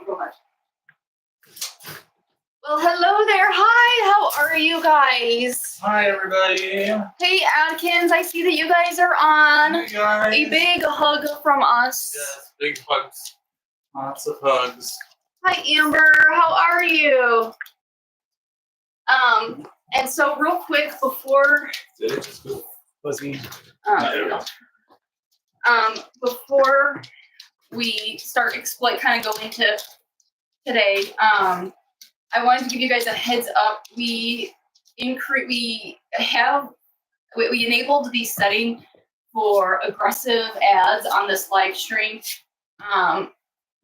go ahead. Well, hello there. Hi, how are you guys? Hi, everybody. Hey, Adkins, I see that you guys are on. Hey, guys. A big hug from us. Yes, big hugs. Lots of hugs. Hi, Amber. How are you? And so real quick before Fuzzy. there we go. Before we start kind of going to today, I wanted to give you guys a heads up. We enabled the setting for aggressive ads on this live stream.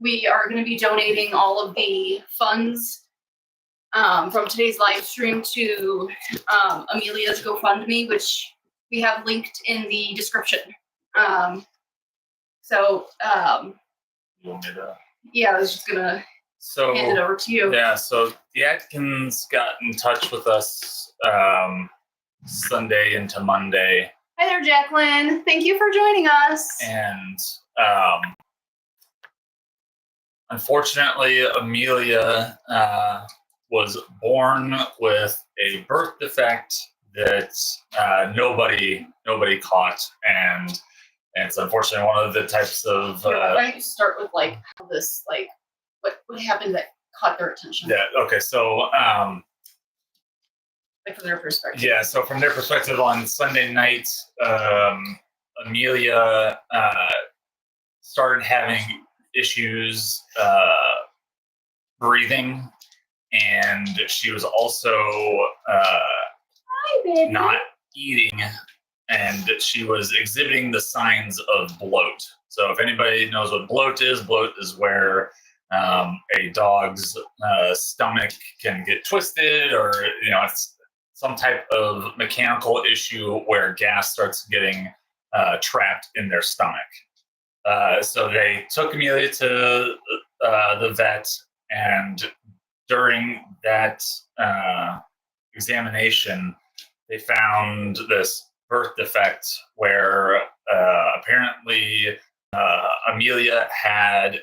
We are going to be donating all of the funds from today's live stream to Amelia's GoFundMe, which we have linked in the description. You want me to? Yeah, I was just going to hand it over to you. Yeah, so the Adkins got in touch with us Sunday into Monday. Hi there, Jacqueline. Thank you for joining us. And unfortunately, Amelia was born with a birth defect that nobody caught, and it's unfortunately one of the types of. Why don't you start with how this what happened that caught their attention? Yeah. Okay. So. From their perspective. Yeah. So from their perspective, on Sunday night, Amelia started having issues breathing, and she was also not eating, and she was exhibiting the signs of bloat. So if anybody knows what bloat is where a dog's stomach can get twisted, or it's some type of mechanical issue where gas starts getting trapped in their stomach. So they took Amelia to the vet, and during that examination, they found this birth defect where apparently Amelia had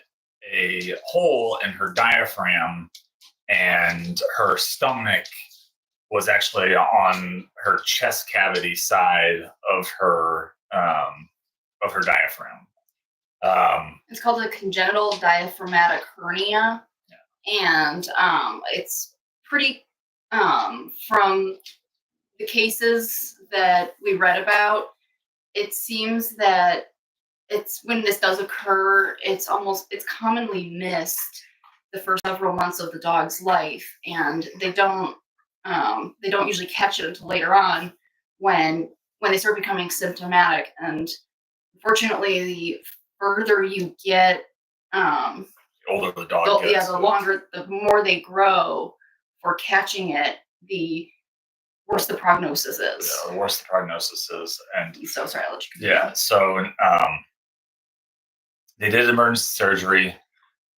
a hole in her diaphragm, and her stomach was actually on her chest cavity side of her diaphragm. It's called a congenital diaphragmatic hernia, and it's pretty. From the cases that we read about, it seems that when this does occur, it's commonly missed the first several months of the dog's life, and they don't usually catch it until later on when they start becoming symptomatic. And unfortunately, the further you get, the older the dog gets. The more they grow for catching it, the worse the prognosis is. Yeah, the worse the prognosis is. And so sorry, I'll let you continue. Yeah, so they did emergency surgery,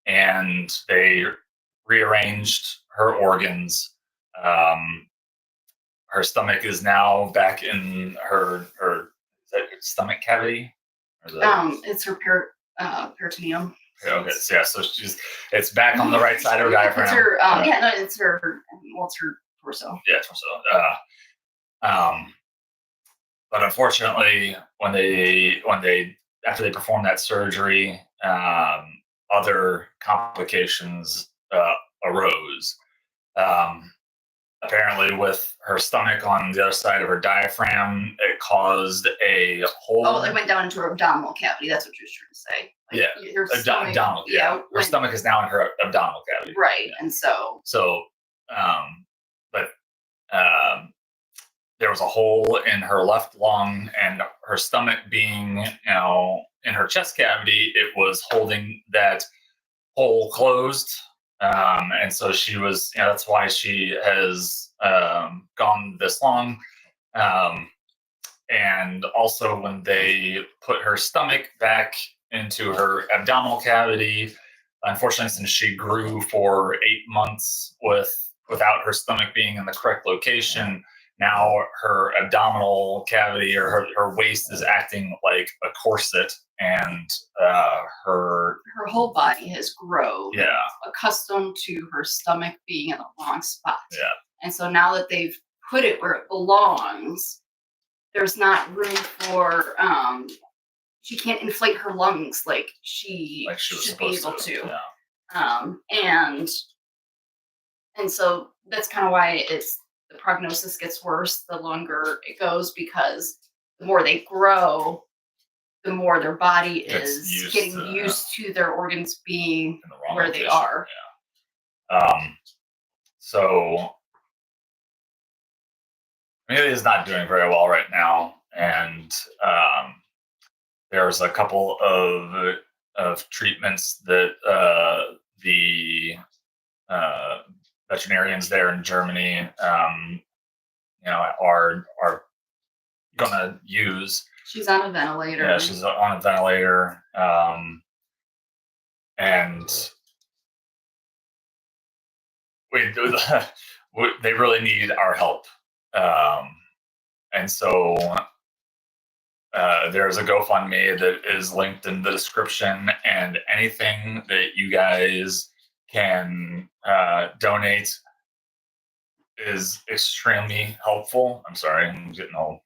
and they rearranged her organs. Her stomach is now back in her is that her stomach cavity? It's her peritoneum. Okay, so it's back on the right side of her diaphragm. It's her, it's her torso. Yeah, torso. But unfortunately, when they after they performed that surgery, other complications arose. Apparently, with her stomach on the other side of her diaphragm, it caused a hole. Oh, it went down into her abdominal cavity. That's what you were trying to say. Her stomach, abdominal. Yeah, her stomach is now in her abdominal cavity. Right, and so. There was a hole in her left lung, and her stomach being, in her chest cavity, it was holding that hole closed. And so she was, that's why she has gone this long. And also when they put her stomach back into her abdominal cavity, unfortunately, since she grew for 8 months without her stomach being in the correct location, now her abdominal cavity or her waist is acting like a corset and her whole body has grown. Yeah. Accustomed to her stomach being in the wrong spot. Yeah. And so now that they've put it where it belongs, there's not room for she can't inflate her lungs like she should be able to. Yeah. And so that's kind of why the prognosis gets worse the longer it goes, because the more they grow, the more their body is getting used to their organs being where they are. Yeah. So Amelia is not doing very well right now, and there's a couple of treatments that the veterinarians there in Germany, are gonna use. She's on a ventilator. Yeah, she's on a ventilator, and they really need our help. And so there's a GoFundMe that is linked in the description, and anything that you guys can donate is extremely helpful. I'm sorry, I'm getting old.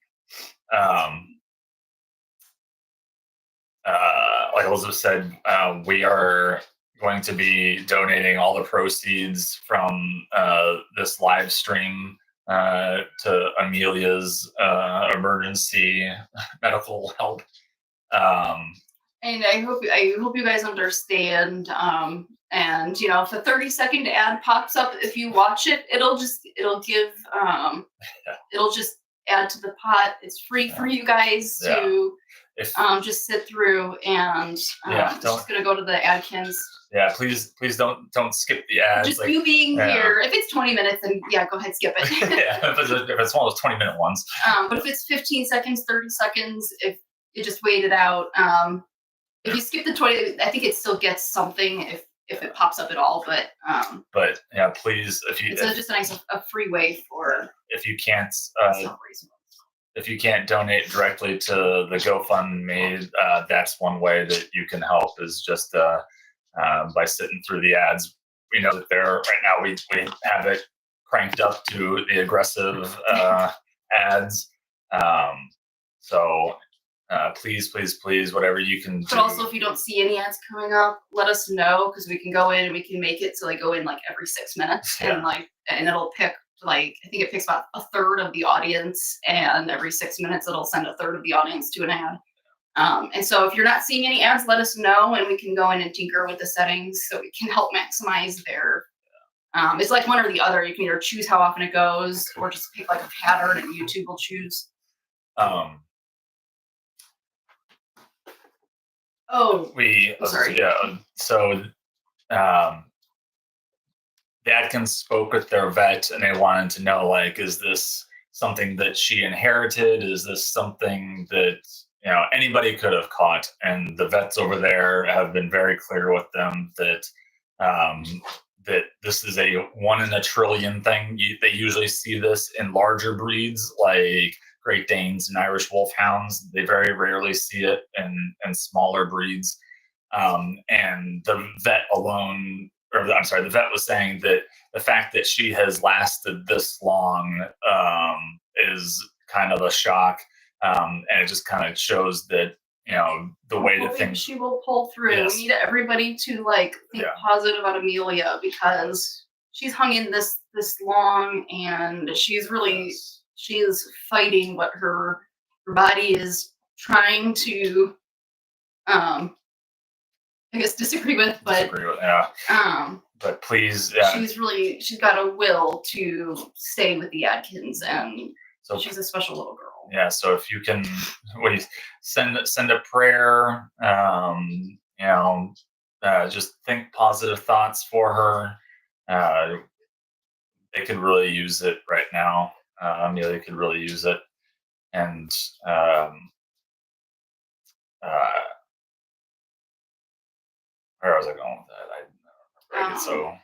Like Elizabeth said, we are going to be donating all the proceeds from this live stream to Amelia's emergency medical help. And I hope you guys understand. And if the 30-second ad pops up, if you watch it, it'll just add to the pot. It's free for you guys to just sit through, and it's just gonna go to the Adkins. Yeah, please don't skip the ads. Just you being here. If it's 20 minutes, then go ahead, skip it. Yeah, if it's one of those 20-minute ones. But if it's 15 seconds, 30 seconds, if you just wait it out. If you skip the 20, I think it still gets something if it pops up at all. But yeah, please, it's just a nice free way for. If you can't. If you can't donate directly to the GoFundMe, that's one way that you can help, is just by sitting through the ads. We know that right now we have it cranked up to the aggressive ads. So please, whatever you can do. But also, if you don't see any ads coming up, let us know, because we can go in and we can make it so they go in like every 6 minutes, and it'll pick. I think it picks about a third of the audience, and every 6 minutes it'll send a third of the audience to an ad. And so if you're not seeing any ads, let us know, and we can go in and tinker with the settings so we can help maximize their. It's like one or the other. You can either choose how often it goes, or just pick like a pattern, and YouTube will choose. Sorry. Yeah. So. The Adkins spoke with their vet, and they wanted to know, is this something that she inherited? Is this something that anybody could have caught? And the vets over there have been very clear with them that that this is a 1 in a trillion thing. They usually see this in larger breeds like Great Danes and Irish Wolfhounds. They very rarely see it in smaller breeds. And the vet alone. The vet was saying that the fact that she has lasted this long is kind of a shock, and it just kind of shows that the way that things. She will pull through. Yes. We need everybody to think positive about Amelia, because she's hung in this long, and she's fighting what her body is trying to. I guess disagree with. But please, she's got a will to stay with the Adkins, and so she's a special little girl. Yeah. So if you can, send a prayer, just think positive thoughts for her. They could really use it right now. Amelia could really use it, and where was I going with that? I don't remember.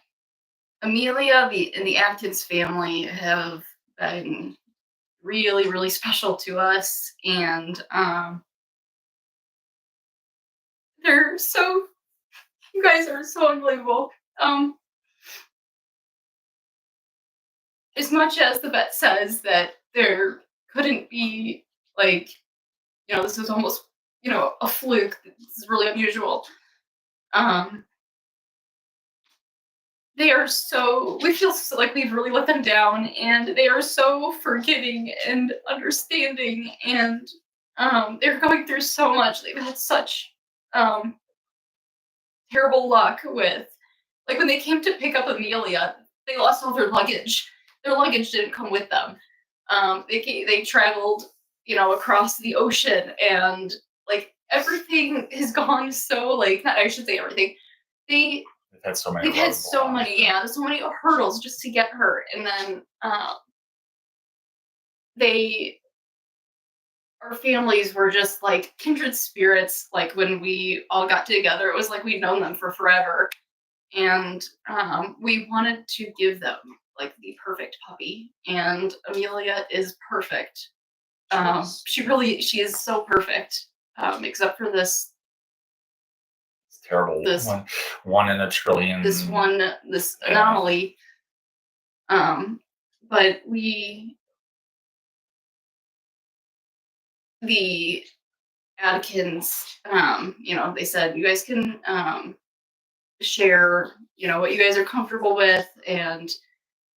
Amelia and the Adkins family have been really, really special to us, and You guys are so unbelievable. As much as the vet says that there couldn't be, like, this is almost, a fluke. This is really unusual. Um, we feel so, like we've really let them down, and they are so forgiving and understanding, and they're going through so much. They've had such terrible luck with, like, when they came to pick up Amelia, they lost all their luggage. Their luggage didn't come with them. They traveled, across the ocean, and like everything has gone so, like, not, I should say everything. They They've had so many. They've had so many, so many hurdles just to get her, and then they our families were just like kindred spirits. Like when we all got together, it was like we'd known them for forever, and we wanted to give them like the perfect puppy, and Amelia is perfect. She is so perfect, except for this terrible one in a trillion. This anomaly. But the Adkins, they said you guys can share, what you guys are comfortable with, and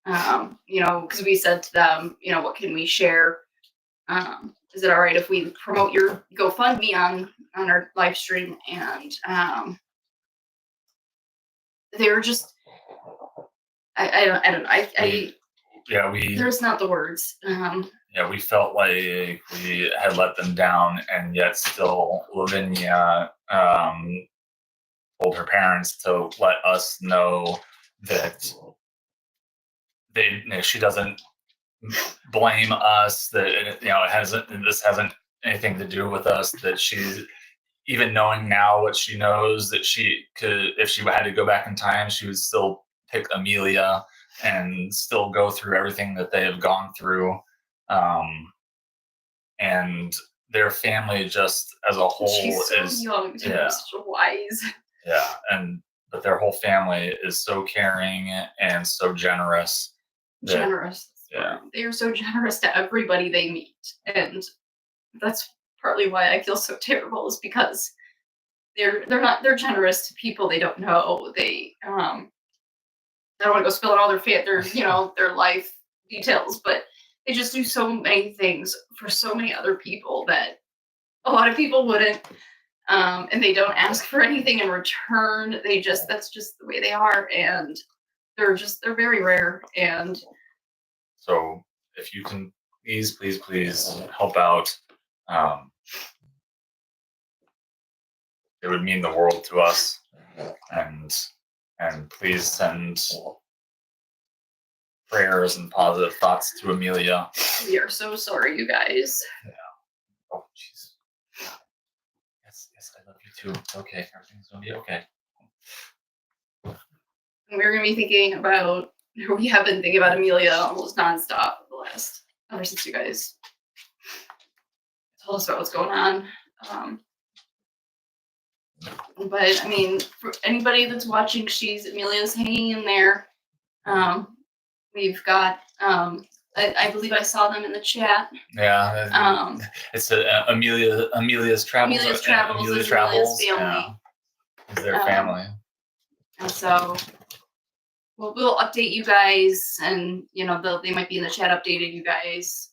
because we said to them, what can we share? Is it all right if we promote your GoFundMe on our live stream? And they were just, I don't know. There's not the words. We felt like we had let them down, and yet still Lavinia told her parents to let us know that she doesn't blame us, that this hasn't anything to do with us, that she's, even knowing now what she knows, that she could, if she had to go back in time, she would still pick Amelia and still go through everything that they have gone through. And their family just as a whole is young, so wise. But their whole family is so caring and so generous. They are so generous to everybody they meet, and that's partly why I feel so terrible, is because they're generous to people they don't know. They I don't want to go spilling all their life details, but they just do so many things for so many other people that a lot of people wouldn't, and they don't ask for anything in return. That's just the way they are, and they're very rare. And so if you can please help out, it would mean the world to us. And please send prayers and positive thoughts to Amelia. We are so sorry, you guys. Yeah. Oh, jeez. Yes, I love you too. It's okay. Everything's gonna be okay. And we're gonna be thinking about. We have been thinking about Amelia almost nonstop ever since you guys told us about what's going on. But I mean, for anybody that's watching, Amelia's hanging in there. We've got, I believe I saw them in the chat. Yeah. It's Amelia's Travels. Amelia's Travels. Amelia's family. Yeah. It's their family. And so we'll update you guys, and they might be in the chat updating you guys.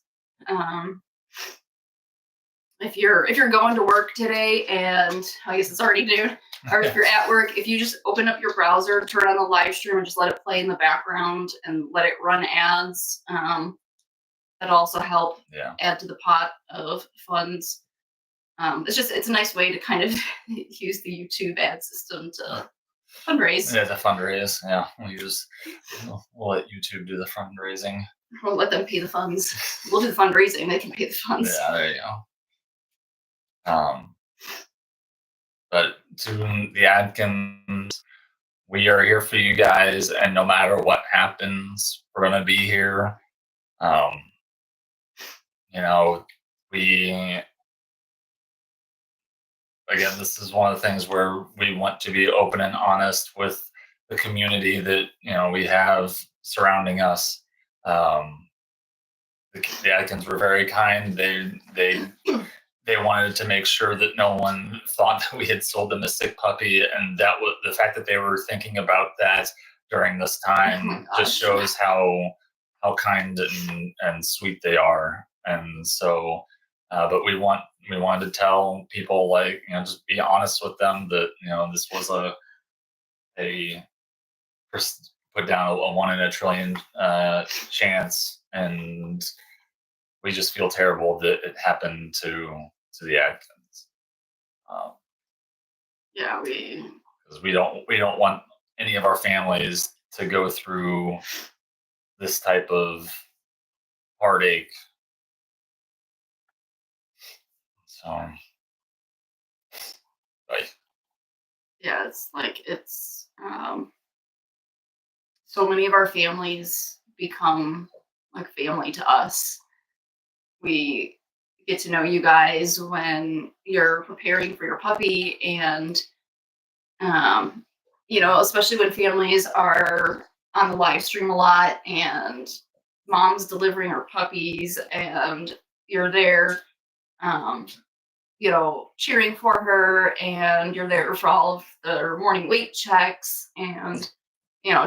If you're going to work today, and I guess it's already noon, or if you're at work, if you just open up your browser, turn on the live stream, and just let it play in the background and let it run ads, that'll also help add to the pot of funds. It's a nice way to kind of use the YouTube ad system to fundraise. Yeah, to fundraise. Yeah, we'll let YouTube do the fundraising. We'll let them pay the funds. We'll do the fundraising. They can pay the funds. Yeah, there you go. But to the Adkins, we are here for you guys, and no matter what happens, we're gonna be here. We again, this is one of the things where we want to be open and honest with the community that we have surrounding us. Um, the Adkins were very kind. They wanted to make sure that no one thought that we had sold them a sick puppy, and that was the fact that they were thinking about that during this time just shows how kind and sweet they are. And so, but we wanted to tell people, like, just be honest with them that this was a put down a 1 in a trillion chance, and we just feel terrible that it happened to the Adkins. Yeah, because we don't want any of our families to go through this type of heartache. So, right. Yeah, it's so many of our families become like family to us. We get to know you guys when you're preparing for your puppy, and especially when families are on the live stream a lot and mom's delivering her puppies and you're there cheering for her, and you're there for all of their morning weight checks, and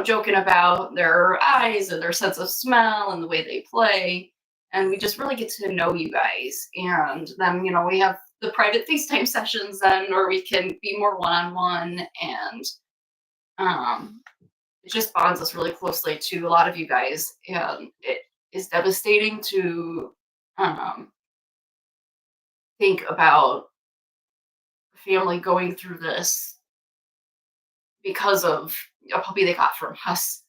joking about their eyes and their sense of smell and the way they play. And we just really get to know you guys. And then, we have the private FaceTime sessions then where we can be more one-on-one, and it just bonds us really closely to a lot of you guys. And it is devastating to think about family going through this because of a puppy they got from us.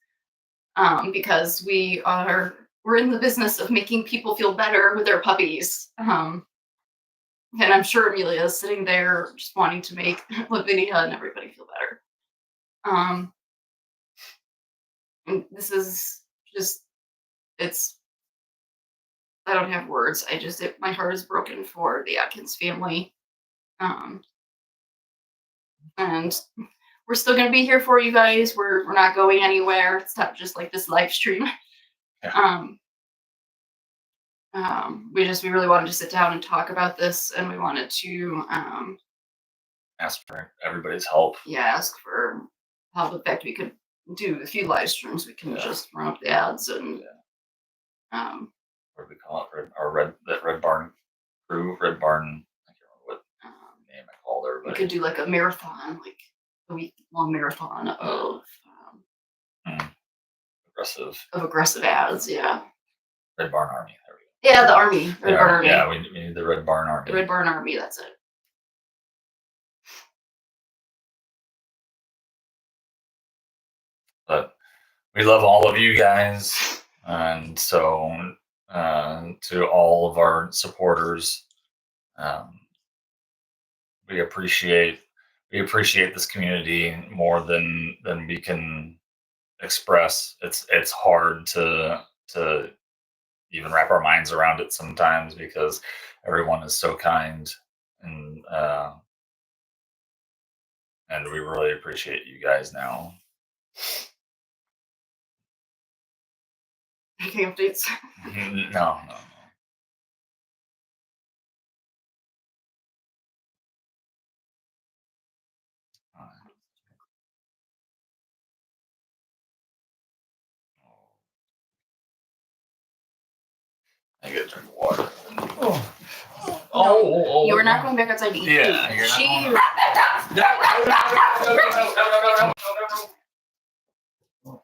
Because we're in the business of making people feel better with their puppies. And I'm sure Amelia is sitting there just wanting to make Lavinia and everybody feel better. And this is just, I don't have words. My heart is broken for the Atkins family. And we're still going to be here for you guys. We're not going anywhere. It's not just like this live stream. Yeah. We really wanted to sit down and talk about this, and we wanted to ask for everybody's help. Yeah, ask for help. In fact, we could do a few live streams. We can just run up the ads and what do we call it? Our Red Barn crew, Red Barn. I can't remember what name I called her. We could do like a marathon, like a week-long marathon of aggressive ads. Yeah. Red Barn Army. There we go. Yeah, the army. Red Barn Army. Yeah, we need the Red Barn Army. The Red Barn Army. That's it. But we love all of you guys, and so to all of our supporters, we appreciate this community more than we can express. It's hard to even wrap our minds around it sometimes, because everyone is so kind, and we really appreciate you guys now. Any updates? No. I gotta drink water. Oh. You were not going back outside to eat food.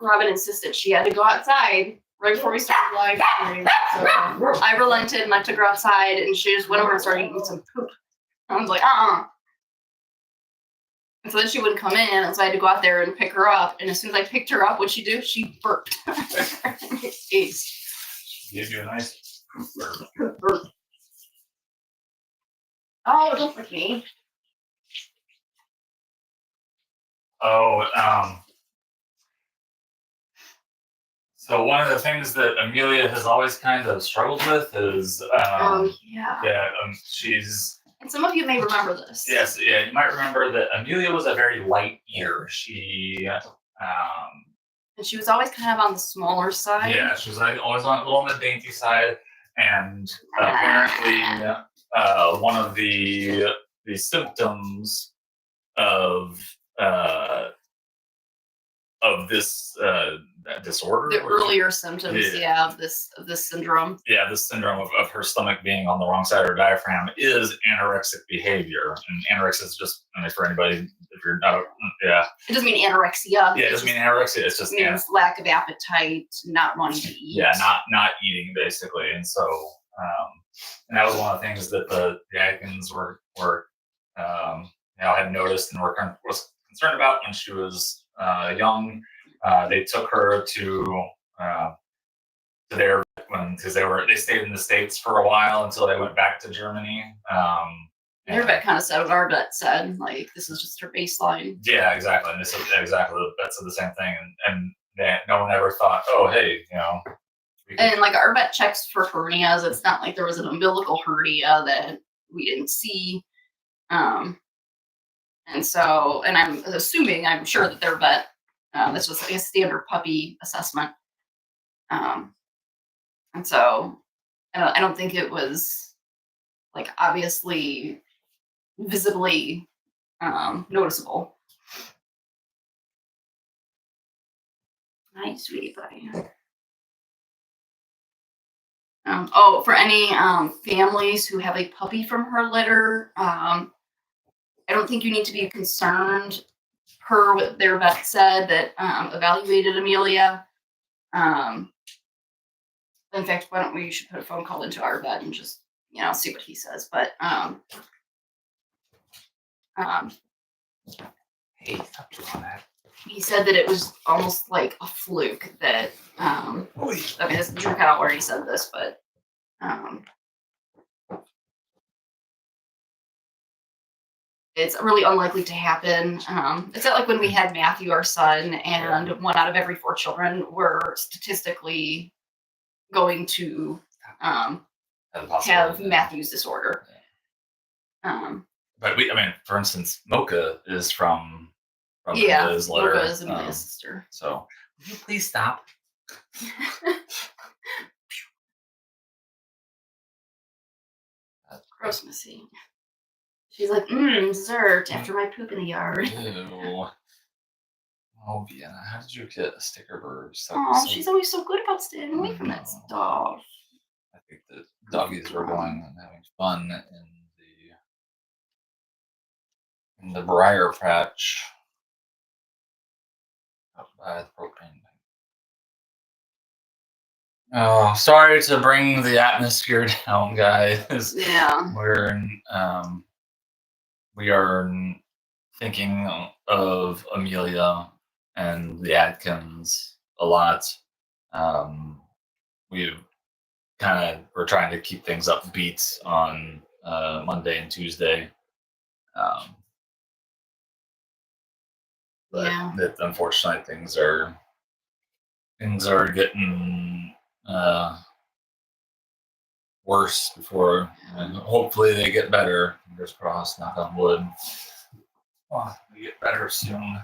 Robin insisted she had to go outside right before we started live streaming. So I relented and I took her outside, and she just went over and started eating some poop. I was like, And so then she wouldn't come in, and so I had to go out there and pick her up. And as soon as I picked her up, what'd she do? She burped. Gave you a nice burp. Oh, don't lick me. So one of the things that Amelia has always kind of struggled with is, she's And some of you may remember this. Yes, yeah, you might remember that Amelia was a very light eater. And she was always kind of on the smaller side. Yeah, she was like, always a little on the dainty side, and apparently, one of the symptoms of this disorder, the earlier symptoms, of this syndrome. Yeah, this syndrome of her stomach being on the wrong side of her diaphragm is anorexic behavior. And anorexia is just, I mean, for anybody, if you're not, It doesn't mean anorexia. Yeah, it doesn't mean anorexia. It's just means lack of appetite, not wanting to eat. Yeah, not eating basically. And so, and that was one of the things that the Adkins were had noticed and was concerned about when she was young. They took her to their because they stayed in the States for a while until they went back to Germany. Your vet kind of said what our vet said, like this is just her baseline. Yeah, exactly. And exactly, the vet said the same thing, and no one ever thought, oh, hey, And like our vet checks for hernias. It's not like there was an umbilical hernia that we didn't see. And so, and I'm sure that their vet, this was like a standard puppy assessment. And so I don't think it was like obviously visibly noticeable. Hi, sweetie pie. For any families who have a puppy from her litter, I don't think you need to be concerned per what their vet said that evaluated Amelia. In fact, why don't we should put a phone call into our vet and just, see what he says. But hey, stop doing that. He said that it was almost like a fluke that, I mean, Drew kind of already said this, but it's really unlikely to happen. It's not like when we had Matthew, our son, and 1 out of every 4 children were statistically going to have Matthew's disorder. But for instance, Mocha is from his litter. Mocha is Amelia's sister. So, would you please stop? Gross, Missy. She's like, dessert after my poop in the yard. Ew. Oh, Vienna, how did you get a sticker bird? She's always so good about staying away from that stuff. I think the doggies were going and having fun in the briar patch up by the propane tank. Oh, sorry to bring the atmosphere down, guys. Yeah. We are thinking of Amelia and the Adkins a lot. We're trying to keep things upbeat on Monday and Tuesday. But that unfortunately things are getting worse before, and hopefully they get better. Fingers crossed, knock on wood. We get better soon.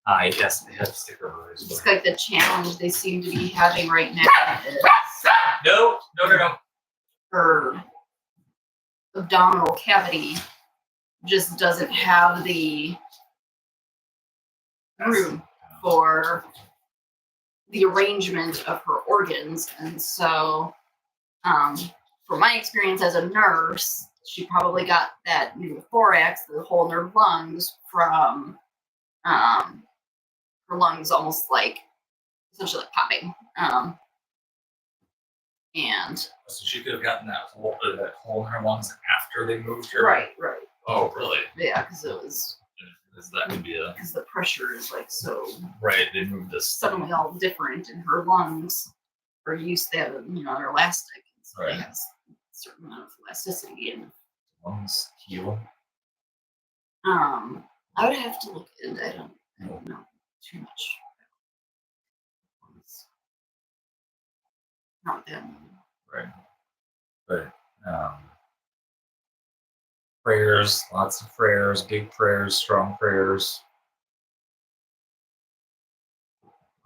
Yes, they have sticker birds. It's like the challenge they seem to be having right now is No. her abdominal cavity just doesn't have the room for the arrangement of her organs. And so, from my experience as a nurse, she probably got that pneumothorax, the hole in her lungs, from her lungs almost like essentially like popping. And so she could have gotten that hole in her lungs after they moved her. Right. Oh, really? Yeah, because it was. That could be because the pressure is like so. Right, they moved this suddenly all different, and her lungs are used to have, they're elastic, and so right. They have a certain amount of elasticity and lungs heal. I would have to look into. I don't know too much. Not that. Right. But prayers, lots of prayers, big prayers, strong prayers,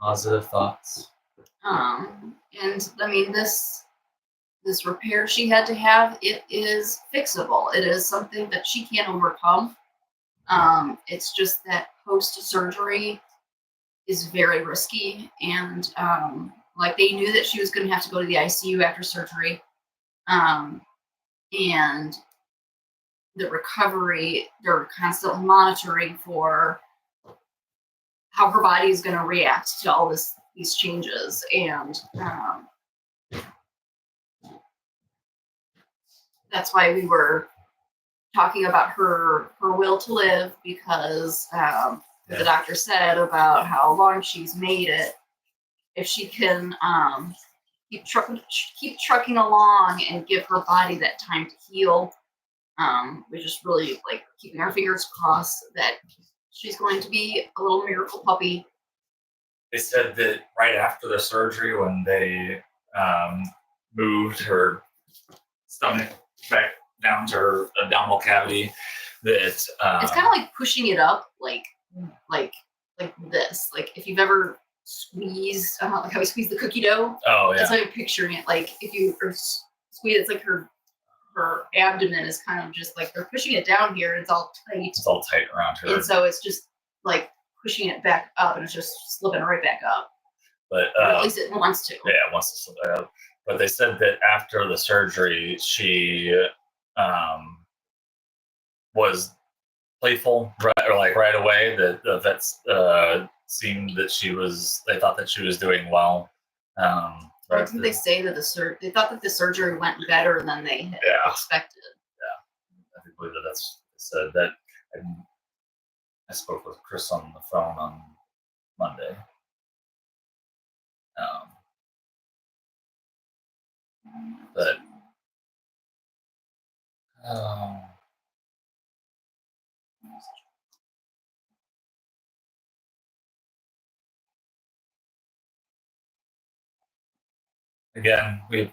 positive thoughts. And I mean this repair she had to have, it is fixable. It is something that she can overcome. It's just that post-surgery is very risky, and like they knew that she was going to have to go to the ICU after surgery, and the recovery, they're constantly monitoring for how her body is going to react to all these changes, and that's why we were talking about her will to live, because the doctor said about how long she's made it. If she can keep trucking along and give her body that time to heal, we're just really like keeping our fingers crossed that she's going to be a little miracle puppy. They said that right after the surgery, when they moved her stomach back down to her abdominal cavity, that it's kind of like pushing it up, like this. Like if you've ever squeezed, like how we squeeze the cookie dough. Oh yeah. It's like picturing it. Like if you squeeze, it's like her abdomen is kind of just like they're pushing it down here, and it's all tight. It's all tight around her, and so it's just like pushing it back up, and it's just slipping right back up. But at least it wants to. Yeah, it wants to slip back up. But they said that after the surgery, she was playful right away. That the vets seemed that they thought that she was doing well. I think they say that they thought that the surgery went better than they had expected. Yeah, I believe that's said. That I spoke with Chris on the phone on Monday. But again, we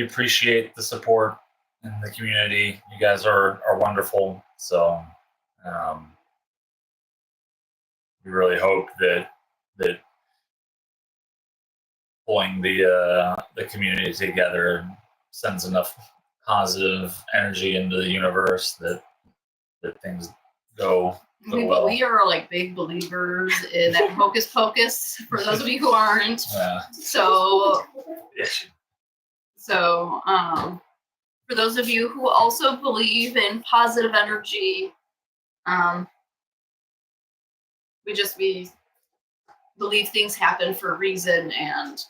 appreciate the support in the community. You guys are wonderful. So we really hope that pulling the community together sends enough positive energy into the universe that things go well. We are like big believers in that hocus pocus. For those of you who aren't, so for those of you who also believe in positive energy, we believe things happen for a reason, and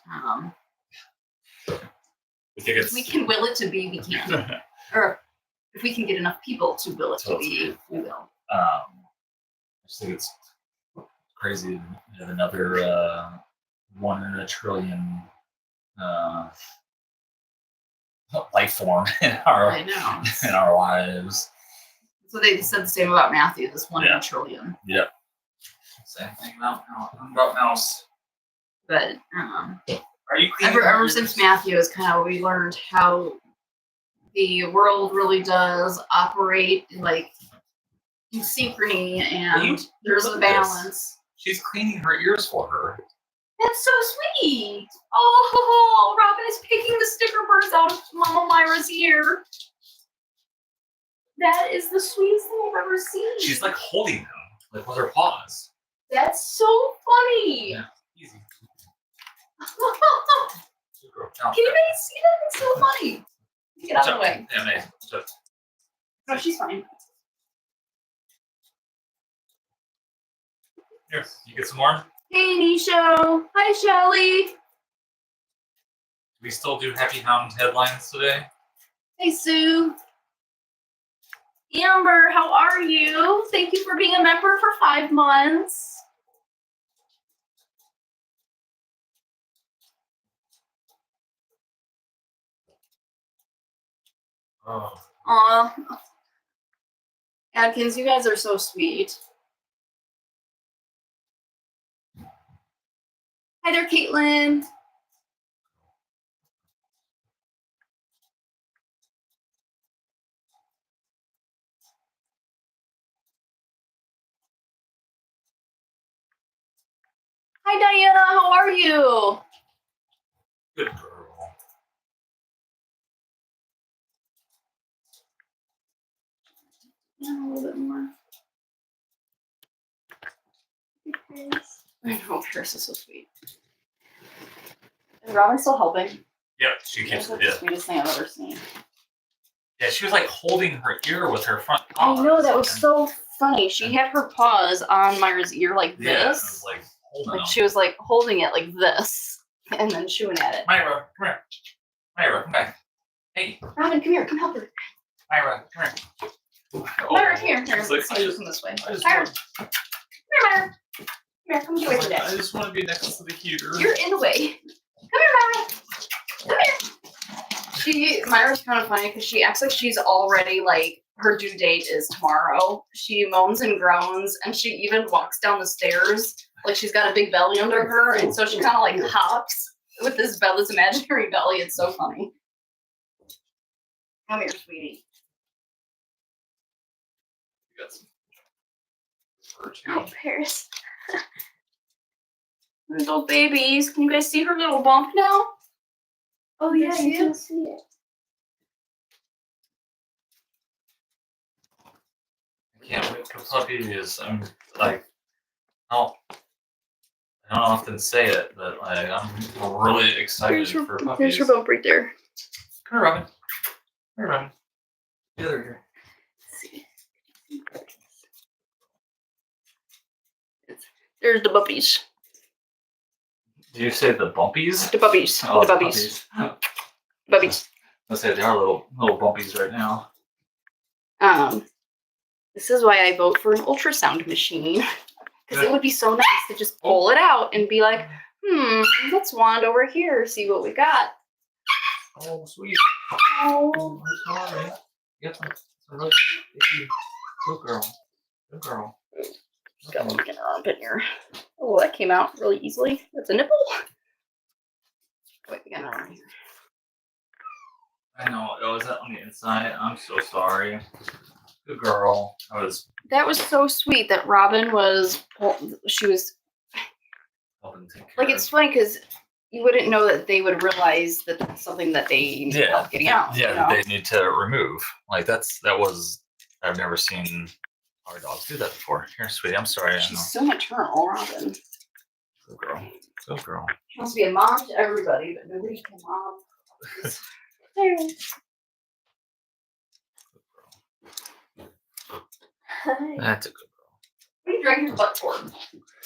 if we can will it to be, we can. Or if we can get enough people to will it to be, we will. I just think it's crazy that another 1 in a trillion life form in our lives. So they said the same about Matthew, this 1 in a trillion. Yep. Same thing about mouse. But are you ever since Matthew is kind of we learned how the world really does operate like in synchrony, and there's a balance. She's cleaning her ears for her. That's so sweet. Oh, Robin is picking the sticker burrs out of Mama Myra's ear. That is the sweetest thing I've ever seen. She's like holding them, like with her paws. That's so funny. Yeah, easy. Can you guys see that? It's so funny. Get out of the way. Yeah, no, she's fine. Here, you get some more? Hey, Nisho. Hi, Shelly. Do we still do Happy Hound headlines today? Hey, Sue. Amber, how are you? Thank you for being a member for 5 months. Oh. Aw. Adkins, you guys are so sweet. Hi there, Caitlin. Hi, Diana. How are you? Good girl. Yeah, a little bit more. I know, Paris is so sweet. Is Robin still helping? Yep, she keeps That's it. the sweetest thing I've ever seen. Yeah, she was like holding her ear with her front paws. I know, that was so funny. She had her paws on Myra's ear like Yeah, it this. was like holding Like them. she was like holding it like this and then chewing at it. Myra, come here. Myra, come back. Hey, Robin, come here. Come help her. Myra, come here. Myra, come here. Here, She's like, let's do this one this way. I just Myra. want, Come here, Myra. Come here, come get away from I that. just want to be next to the heater. You're in the way. Come here, Myra. Come here. Myra's kind of funny because she acts like she's already like her due date is tomorrow. She moans and groans, and she even walks down the stairs like she's got a big belly under her, and so she kind of like hops with this imaginary belly. It's so funny. Come here, sweetie. You got some fur too. Hi, Paris. Little babies. Can you guys see her little bump now? Oh yeah, you can see it. I can't wait for puppies. I'm like, I don't often say it, but like I'm really excited for puppies. There's her bump right there. Come here, Robin. Come here, Robin. The other ear. There's the puppies. Did you say the bumpies? The puppies. Oh, the puppies. Puppies. Let's say they are little bumpies right now. This is why I vote for an ultrasound machine. Because it would be so nice to just pull it out and be like, let's wand over here, see what we got. Oh, sweet. Oh. I'm sorry. You got some really itchy. Good girl. Good girl. Just got one in her armpit here. Oh, that came out really easily. That's a nipple. Wait, we got another one here. I know. It was on the inside. I'm so sorry. Good girl. That was so sweet that Robin was. She was. Helping take care Like, it's funny because you wouldn't know that they would realize that that's something that they need help getting out. Yeah, you know? they need to remove. Like that was. I've never seen our dogs do that before. Here, sweetie. I'm sorry. She's so maternal, Robin. Good girl. Good girl. She wants to be a mom to everybody, but nobody can mom. That's a good girl. What are you dragging your butt for?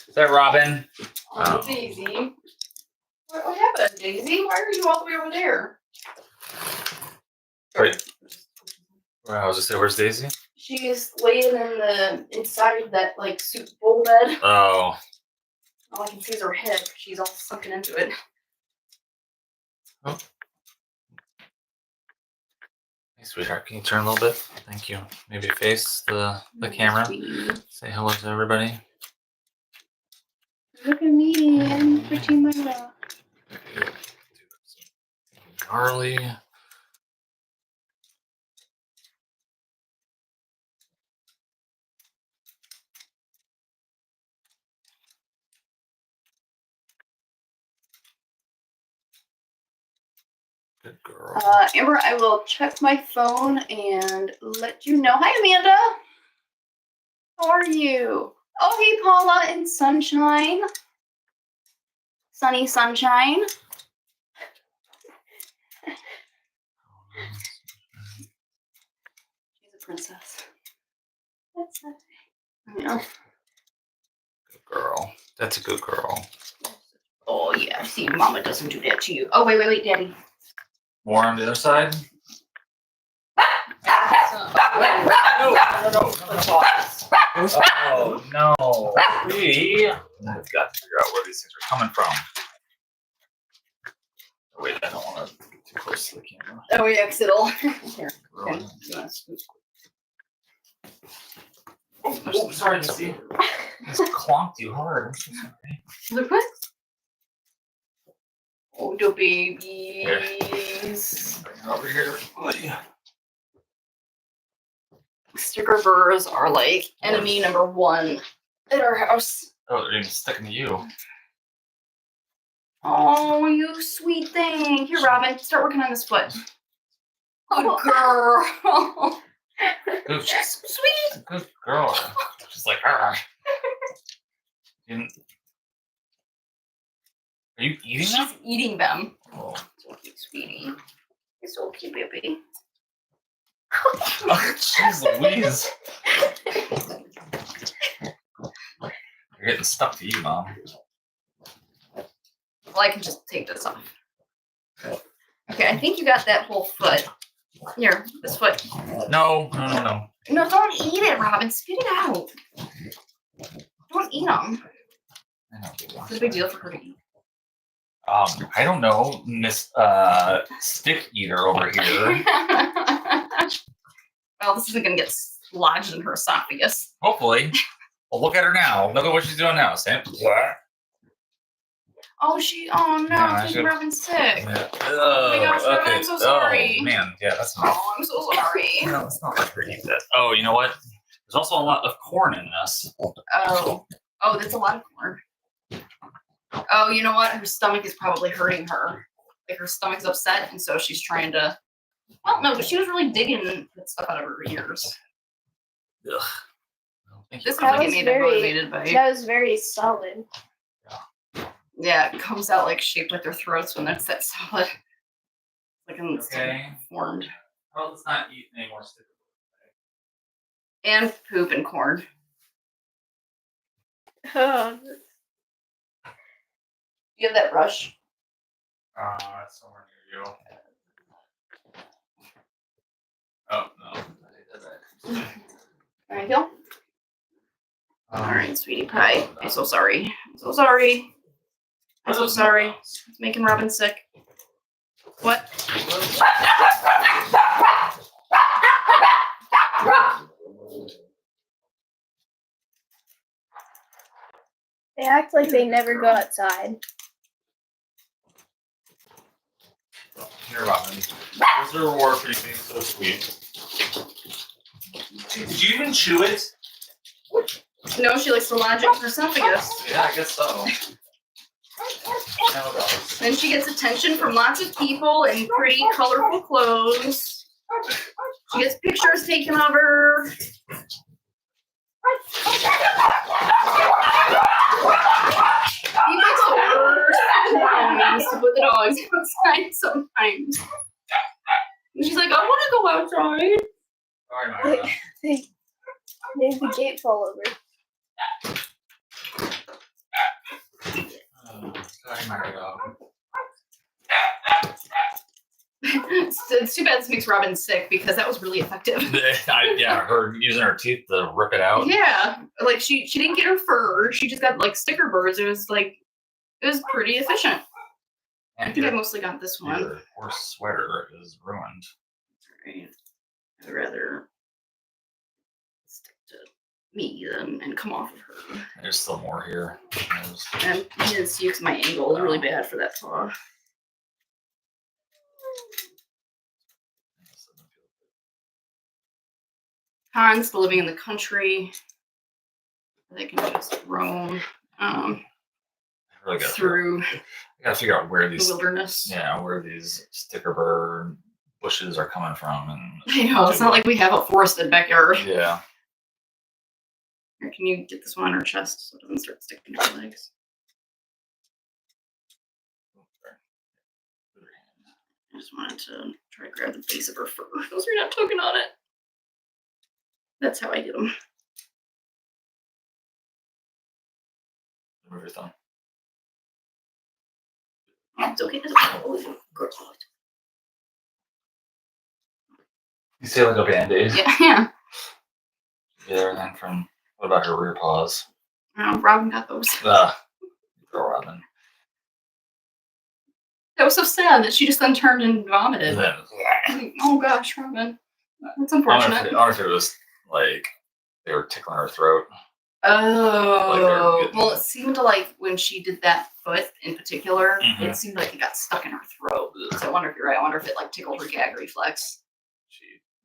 Is that Robin? Oh, Daisy. What happened, Daisy? Why are you all the way over there? Wait. I was just say, where's Daisy? She's laying inside of that like soup bowl bed. Oh. All I can see is her head. She's all sunken into it. Oh. Hey, sweetheart, can you turn a little bit? Thank you. Maybe face the camera. Say hello to everybody. Look at me and pretty Myra. Gnarly. Good girl. Amber, I will check my phone and let you know. Hi, Amanda. How are you? Oh, hey, Paula and Sunshine. Sunny Sunshine. She's a princess. That's not. Yeah. Good girl. That's a good girl. Oh yeah. See, Mama doesn't do that to you. Oh wait, Daddy. More on the other side. Oh no! Sweetie. I've got to figure out where these things are coming from. Oh, wait, I don't want to get too close to the camera. Oh yeah, because it'll. Here. Okay. You want to scoop? Oh, sorry, Missy. I just clonked you hard. I'm so sorry. Look what? Oh, the babies. Bring it over here. Oh, yeah. Sticker burrs are like enemy number one at our house. Oh, they're even sticking to you. Oh, you sweet thing. Here, Robin, start working on this foot. Good girl. Good, She's sweet. good girl. She's like, are you eating them? She's eating them. Oh. So cute, sweetie. You're so cute, baby. Oh, jeez Louise. You're getting stuck to you, Mom. Well, I can just take this off. Okay, I think you got that whole foot. Here, this foot. No. No, don't eat it, Robin. Spit it out. Don't eat them. It's a big deal for her to eat. I don't know, Miss Stick Eater over here. Well, this isn't going to get lodged in her esophagus. Hopefully. Well, look at her now. Look at what she's doing now, Sam. Oh, no, Yeah, she's Robin's sick. Yeah. Oh my gosh, Robin, I'm so sorry. Oh, man, yeah, that's not. Oh, I'm so sorry. No, it's not like eat that. Oh, you know what? There's also a lot of corn in this. Oh, that's a lot of corn. Oh, you know what? Her stomach is probably hurting her. Like her stomach's upset, and so she's trying to. Well, no, but she was really digging that stuff out of her ears. Ugh. This sounds like it made a motivated bite. That was very solid. Yeah, it comes out like shaped like their throats when that's that solid. Like in formed. Well, let's not eat any more stickers. And poop and corn. Oh, You have that brush? It's somewhere near you. Oh, no. There you go. All right, sweetie pie. I'm so sorry. I'm so sorry. I'm so sorry. It's making Robin sick. What? they act like they never go outside. Here, Robin. Here's the reward for you being so sweet. Did you even chew it? No, she likes to lodge it in her esophagus. Yeah, I guess so. Now it Then she gets attention from lots of people in pretty, colorful clothes. She gets pictures taken of her. He makes the worst times to put the dogs outside sometimes. And she's like, I want to go outside. Sorry, Myra. They made the gate fall over. Sorry, Myra dog. It's too bad this makes Robin sick because that was really effective. Yeah, her using her teeth to rip it out. Yeah, like she didn't get her fur. She just got like sticker burrs. It was pretty efficient. I think I mostly got this one. Your poor sweater is ruined. Right. I'd rather stick to me and come off of her. There's still more here. And you didn't see because my angle is really bad for that paw. Hans, living in the country, they can just roam through I gotta figure out where the these wilderness. Yeah, where these sticker burr bushes are coming from, and I know it's not like we have a forested backyard. yeah. Here, can you get this one on her chest so it doesn't start sticking to her legs? I just wanted to try to grab the base of her fur. Those are not tugging on it. That's how I get them. Move your thumb. Oh, it's okay. It's okay. Oh, good. You say like a band-aid? Yeah. Get everything from. What about her rear paws? Robin got those. Girl Robin. That was so sad that she just then turned and vomited. Then, Oh gosh, Robin. That's I unfortunate. wonder if it was like they were tickling her throat. Oh, Like well, it seemed like when she did that foot in particular, Mhm. it seemed like it got stuck in her throat. So I wonder if you're right. I wonder if it like tickled her gag reflex.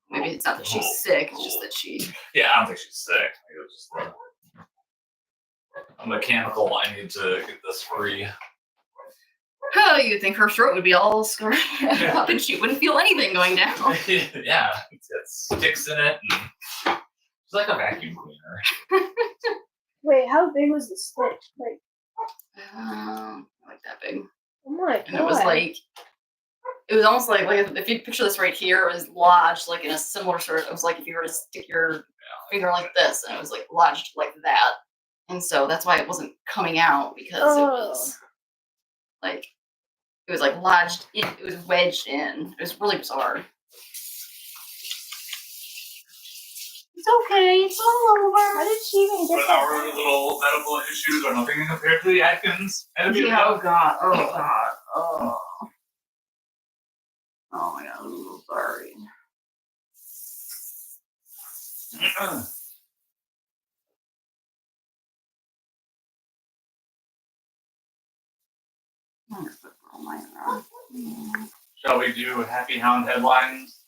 Maybe it's not that she's sick; it's just that she. Yeah, I don't think she's sick. I think it was just a mechanical. I need to get this free. Oh, you'd think her throat would be all scarred up and she wouldn't feel anything going down. Yeah, it's got sticks in it. And it's like a vacuum cleaner. Wait, how big was the stick? Like That big. Oh my god. And it was almost like if you picture this right here, it was lodged like in a similar sort of, it was like if you were to stick your finger like this, and it was like lodged like that. And so that's why it wasn't coming out, because it was like lodged in, it was wedged in. It was really bizarre. It's okay, it's all over. How did she even get But that? our little medical issues are nothing compared to the Adkins. Yeah, oh god, oh god, oh. Oh my god, I'm so sorry. Shall we do Happy Hound headlines?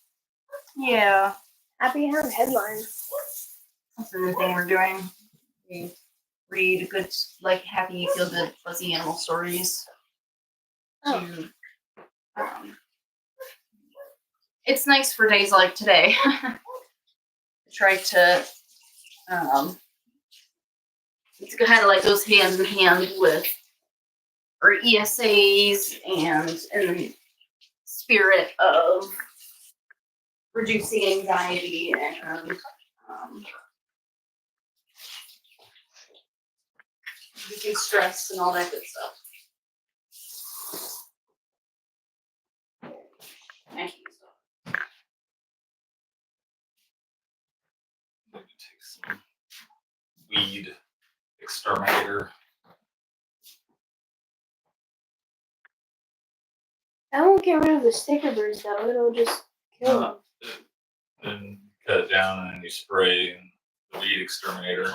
Yeah, Happy Hound headlines. that's the new thing we're doing. We read good, like happy, feel good, fuzzy animal stories. To, it's nice for days like today. Try to it's kind of like those hand in hand with our ESAs and in the spirit of reducing anxiety and reducing stress and all that good stuff. Thank you. I'm going to take some weed exterminator. That won't get rid of the sticker burrs though. It'll just kill them. Then cut it down and you spray the weed exterminator.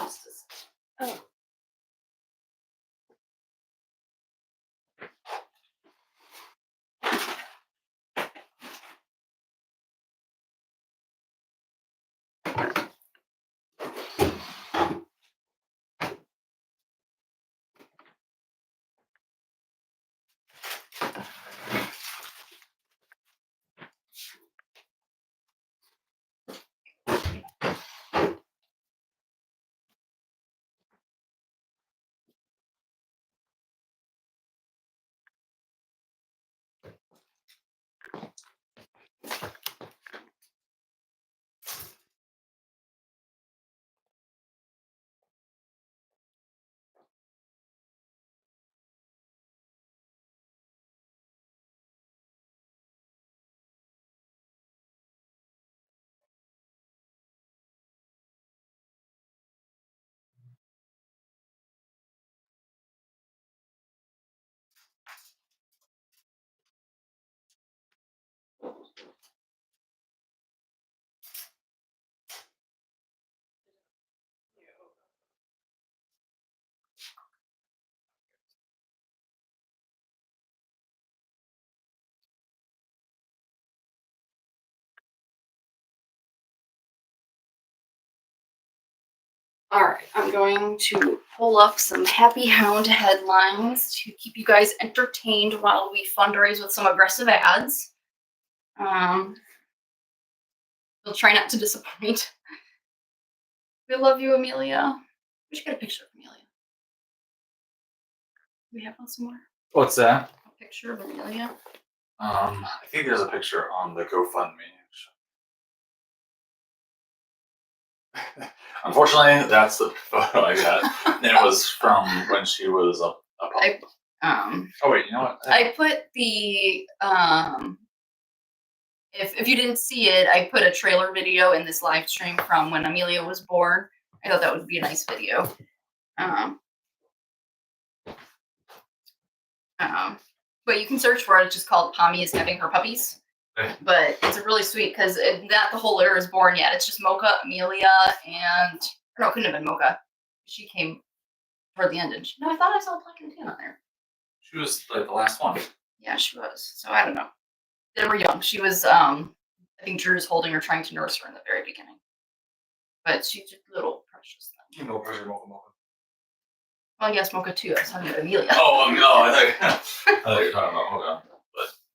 Oh. All right, I'm going to pull up some Happy Hound headlines to keep you guys entertained while we fundraise with some aggressive ads. We'll try not to disappoint. We love you, Amelia. We should get a picture of Amelia. Do we have one somewhere? What's that? A picture of Amelia? I think there's a picture on the GoFundMe. Unfortunately, that's the photo I got. And it was from when she was a pup. Oh wait, you know what? I put the if you didn't see it, I put a trailer video in this live stream from when Amelia was born. I thought that would be a nice video. But you can search for it. It's just called Pommy is Having Her Puppies. But it's a really sweet because not the whole litter is born yet. It's just Mocha, Amelia, and no, it couldn't have been Mocha. She came toward the end. And no, I thought I saw Black and Tan on there. She was like the last one. Yeah, she was. So I don't know. They were young. She was. I think Drew's holding her, trying to nurse her in the very beginning. But she's just a little precious. No pressure, Mocha. Oh yes, Mocha too. I was talking about Amelia. Oh no, I thought you were talking about Mocha.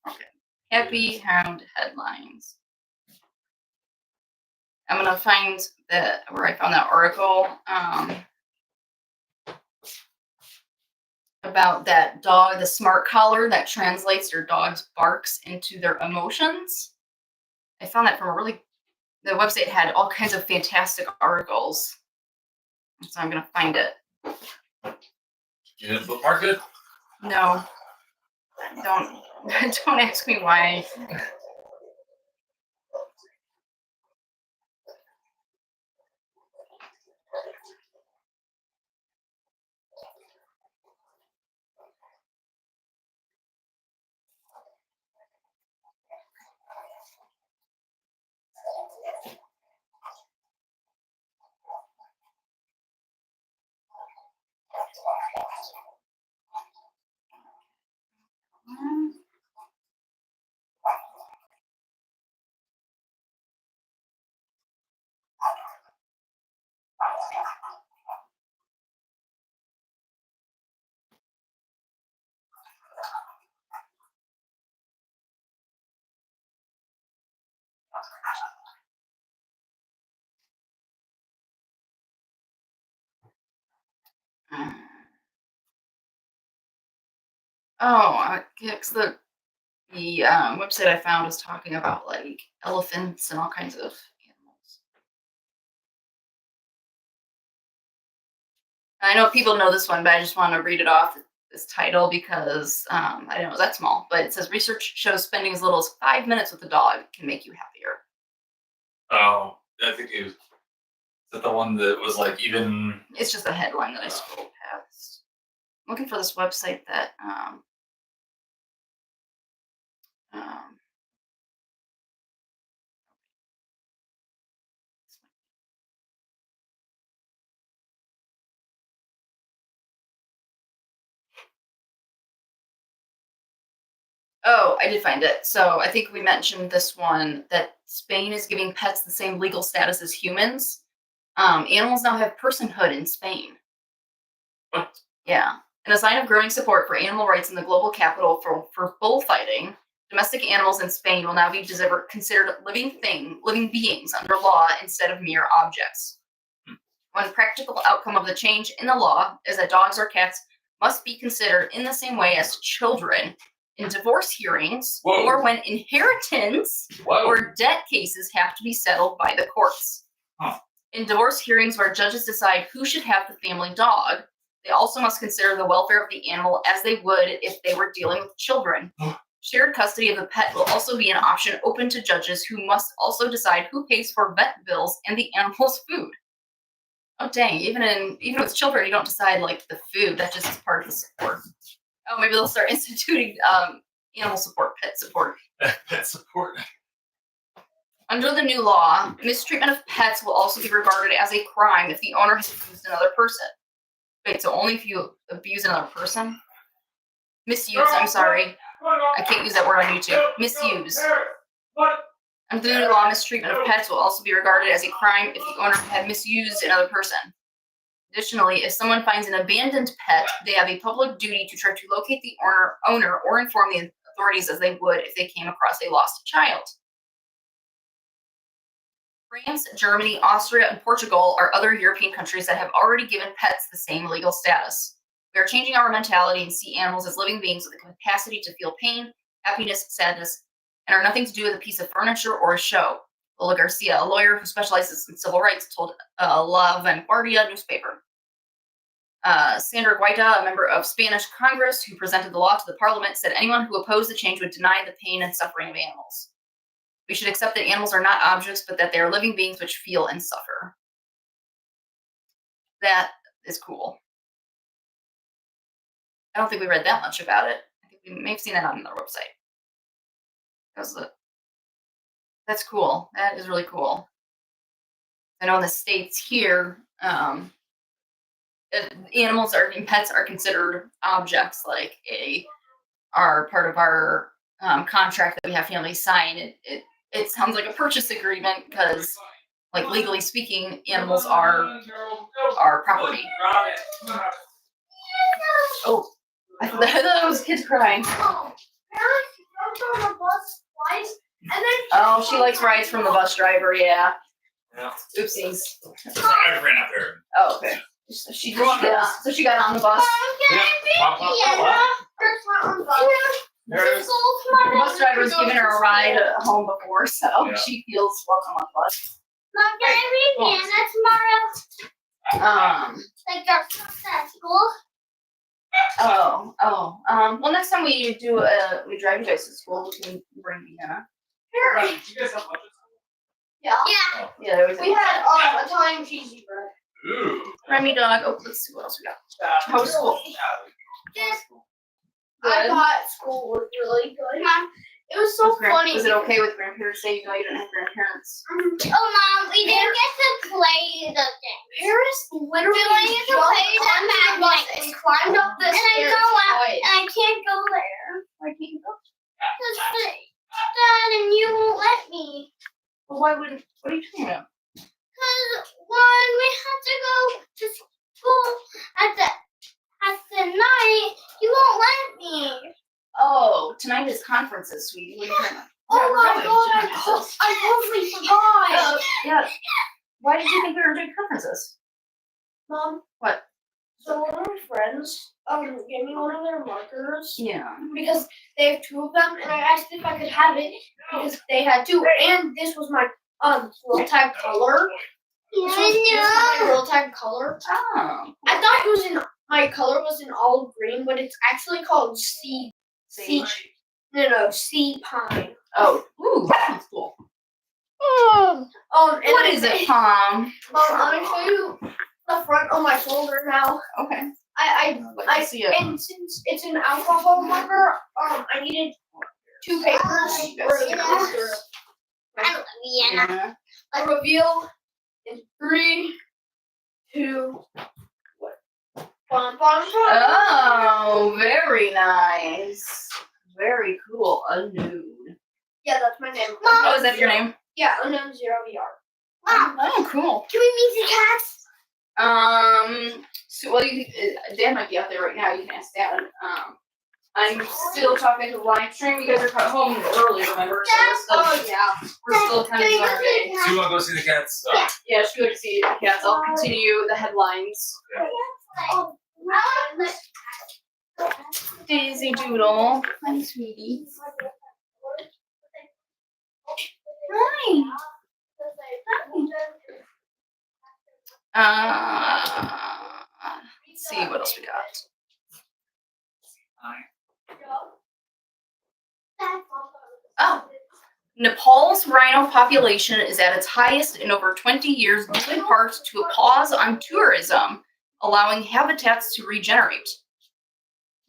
Okay. Happy Hound headlines. I'm gonna find where I found that article about that dog, the smart collar that translates your dog's barks into their emotions. I found that from the website had all kinds of fantastic articles. So I'm gonna find it. You didn't bookmark it? No. Don't ask me why. Oh, because the website I found was talking about like elephants and all kinds of animals. I know people know this one, but I just want to read it off this title because I don't know that small. But it says research shows spending as little as 5 minutes with a dog can make you happier. Oh, I think it was. Is that the one that was like even? It's just a headline that I scrolled past. I'm looking for this website that oh, I did find it. So I think we mentioned this one that Spain is giving pets the same legal status as humans. Animals now have personhood in Spain. What? Yeah. In a sign of growing support for animal rights in the global capital for bullfighting, domestic animals in Spain will now be considered living beings under law instead of mere objects. One practical outcome of the change in the law is that dogs or cats must be considered in the same way as children in divorce hearings or when inheritance or debt cases have to be settled by the courts. Huh. In divorce hearings where judges decide who should have the family dog, they also must consider the welfare of the animal as they would if they were dealing with children. Shared custody of the pet will also be an option open to judges who must also decide who pays for vet bills and the animal's food. Oh dang! Even with children, you don't decide like the food. That just is part of the support. Oh, maybe they'll start instituting animal support, pet support. Pet support. Under the new law, mistreatment of pets will also be regarded as a crime if the owner has abused another person. Wait, so only if you abuse another person? Misuse, I'm sorry. I can't use that word on YouTube. Misuse. Under the new law, mistreatment of pets will also be regarded as a crime if the owner had misused another person. Additionally, if someone finds an abandoned pet, they have a public duty to try to locate the owner or inform the authorities as they would if they came across a lost child. France, Germany, Austria, and Portugal are other European countries that have already given pets the same legal status. We are changing our mentality and see animals as living beings with the capacity to feel pain, happiness, sadness, and are nothing to do with a piece of furniture or a show. Lola Garcia, a lawyer who specializes in civil rights, told La Vanguardia newspaper. Sandra Guaita, a member of Spanish Congress who presented the law to the parliament, said anyone who opposed the change would deny the pain and suffering of animals. We should accept that animals are not objects, but that they are living beings which feel and suffer. That is cool. I don't think we read that much about it. I think we may have seen that on their website. That's cool. That is really cool. I know in the States here, animals and pets are considered objects, like are part of our contract that we have families sign. It sounds like a purchase agreement because, like, legally speaking, animals are our property. Oh, I thought that was kids crying. Oh, she likes rides from the bus driver. Yeah. Yeah. Oopsies. I ran out there. Oh, okay. So she got on the bus. Yeah. The bus driver's given her a ride home before, so she feels welcome on the bus. Mom, can I read Vienna tomorrow? Like our class at school? Well, next time we drive you guys to school, we can bring Vienna. You guys have lunch? Yeah. Yeah, there was We had Italian cheesy bread. Ooh. Remy dog. Oh, let's see what else we got. How was school? Just, I Good. thought school was really good. Mom. It was so funny. Was it okay with grandparents saying you didn't have grandparents? Oh, Mom, we didn't get to play the thing. Paris literally We only get to play the jumped onto the bus magnet. and climbed up the And I stairs go out, twice. and I can't go there. Why can't you go? Dad, and you won't let me. Well, why wouldn't? What are you talking about? Because when we had to go to school at the night, you won't let me. Oh, tonight is conferences, sweetie. What are you talking about? Oh my Yeah, god, we're going to I totally forgot. Yeah. Why did you think we were doing conferences? Mom. What? So one of my friends gave me one of their markers Yeah. because they have two of them, and I asked if I could have it because they had two, and this was my roll tag color. This was my roll tag color. Oh. I thought it was in my color was in olive green, but it's actually called sea pine. Oh. Ooh, that's cool. And What is it, Palm? I'm gonna show you the front of my folder now. Okay. I I see it. and since it's an alcohol marker, I needed two papers for the poster. I love Vienna. Yeah. A reveal in 3, 2, 1. Bum, bum, bum. Oh, very nice. Very cool. A nude. Yeah, that's my name. Oh, is that your name? Yeah, unknown 0VR. Mom, Oh, cool. can we meet the cats? So, well, Dan might be out there right now. You can ask Dad. I'm still talking to live stream. You guys are home early, remember? So we're still kind of doing our day. So you want to go see the cats? Yeah, she would see the cats. I'll continue the headlines. Daisy Doodle. Hi, sweetie. Hi. Let's see what else we got. Oh, Nepal's rhino population is at its highest in over 20 years, due in part to a pause on tourism, allowing habitats to regenerate.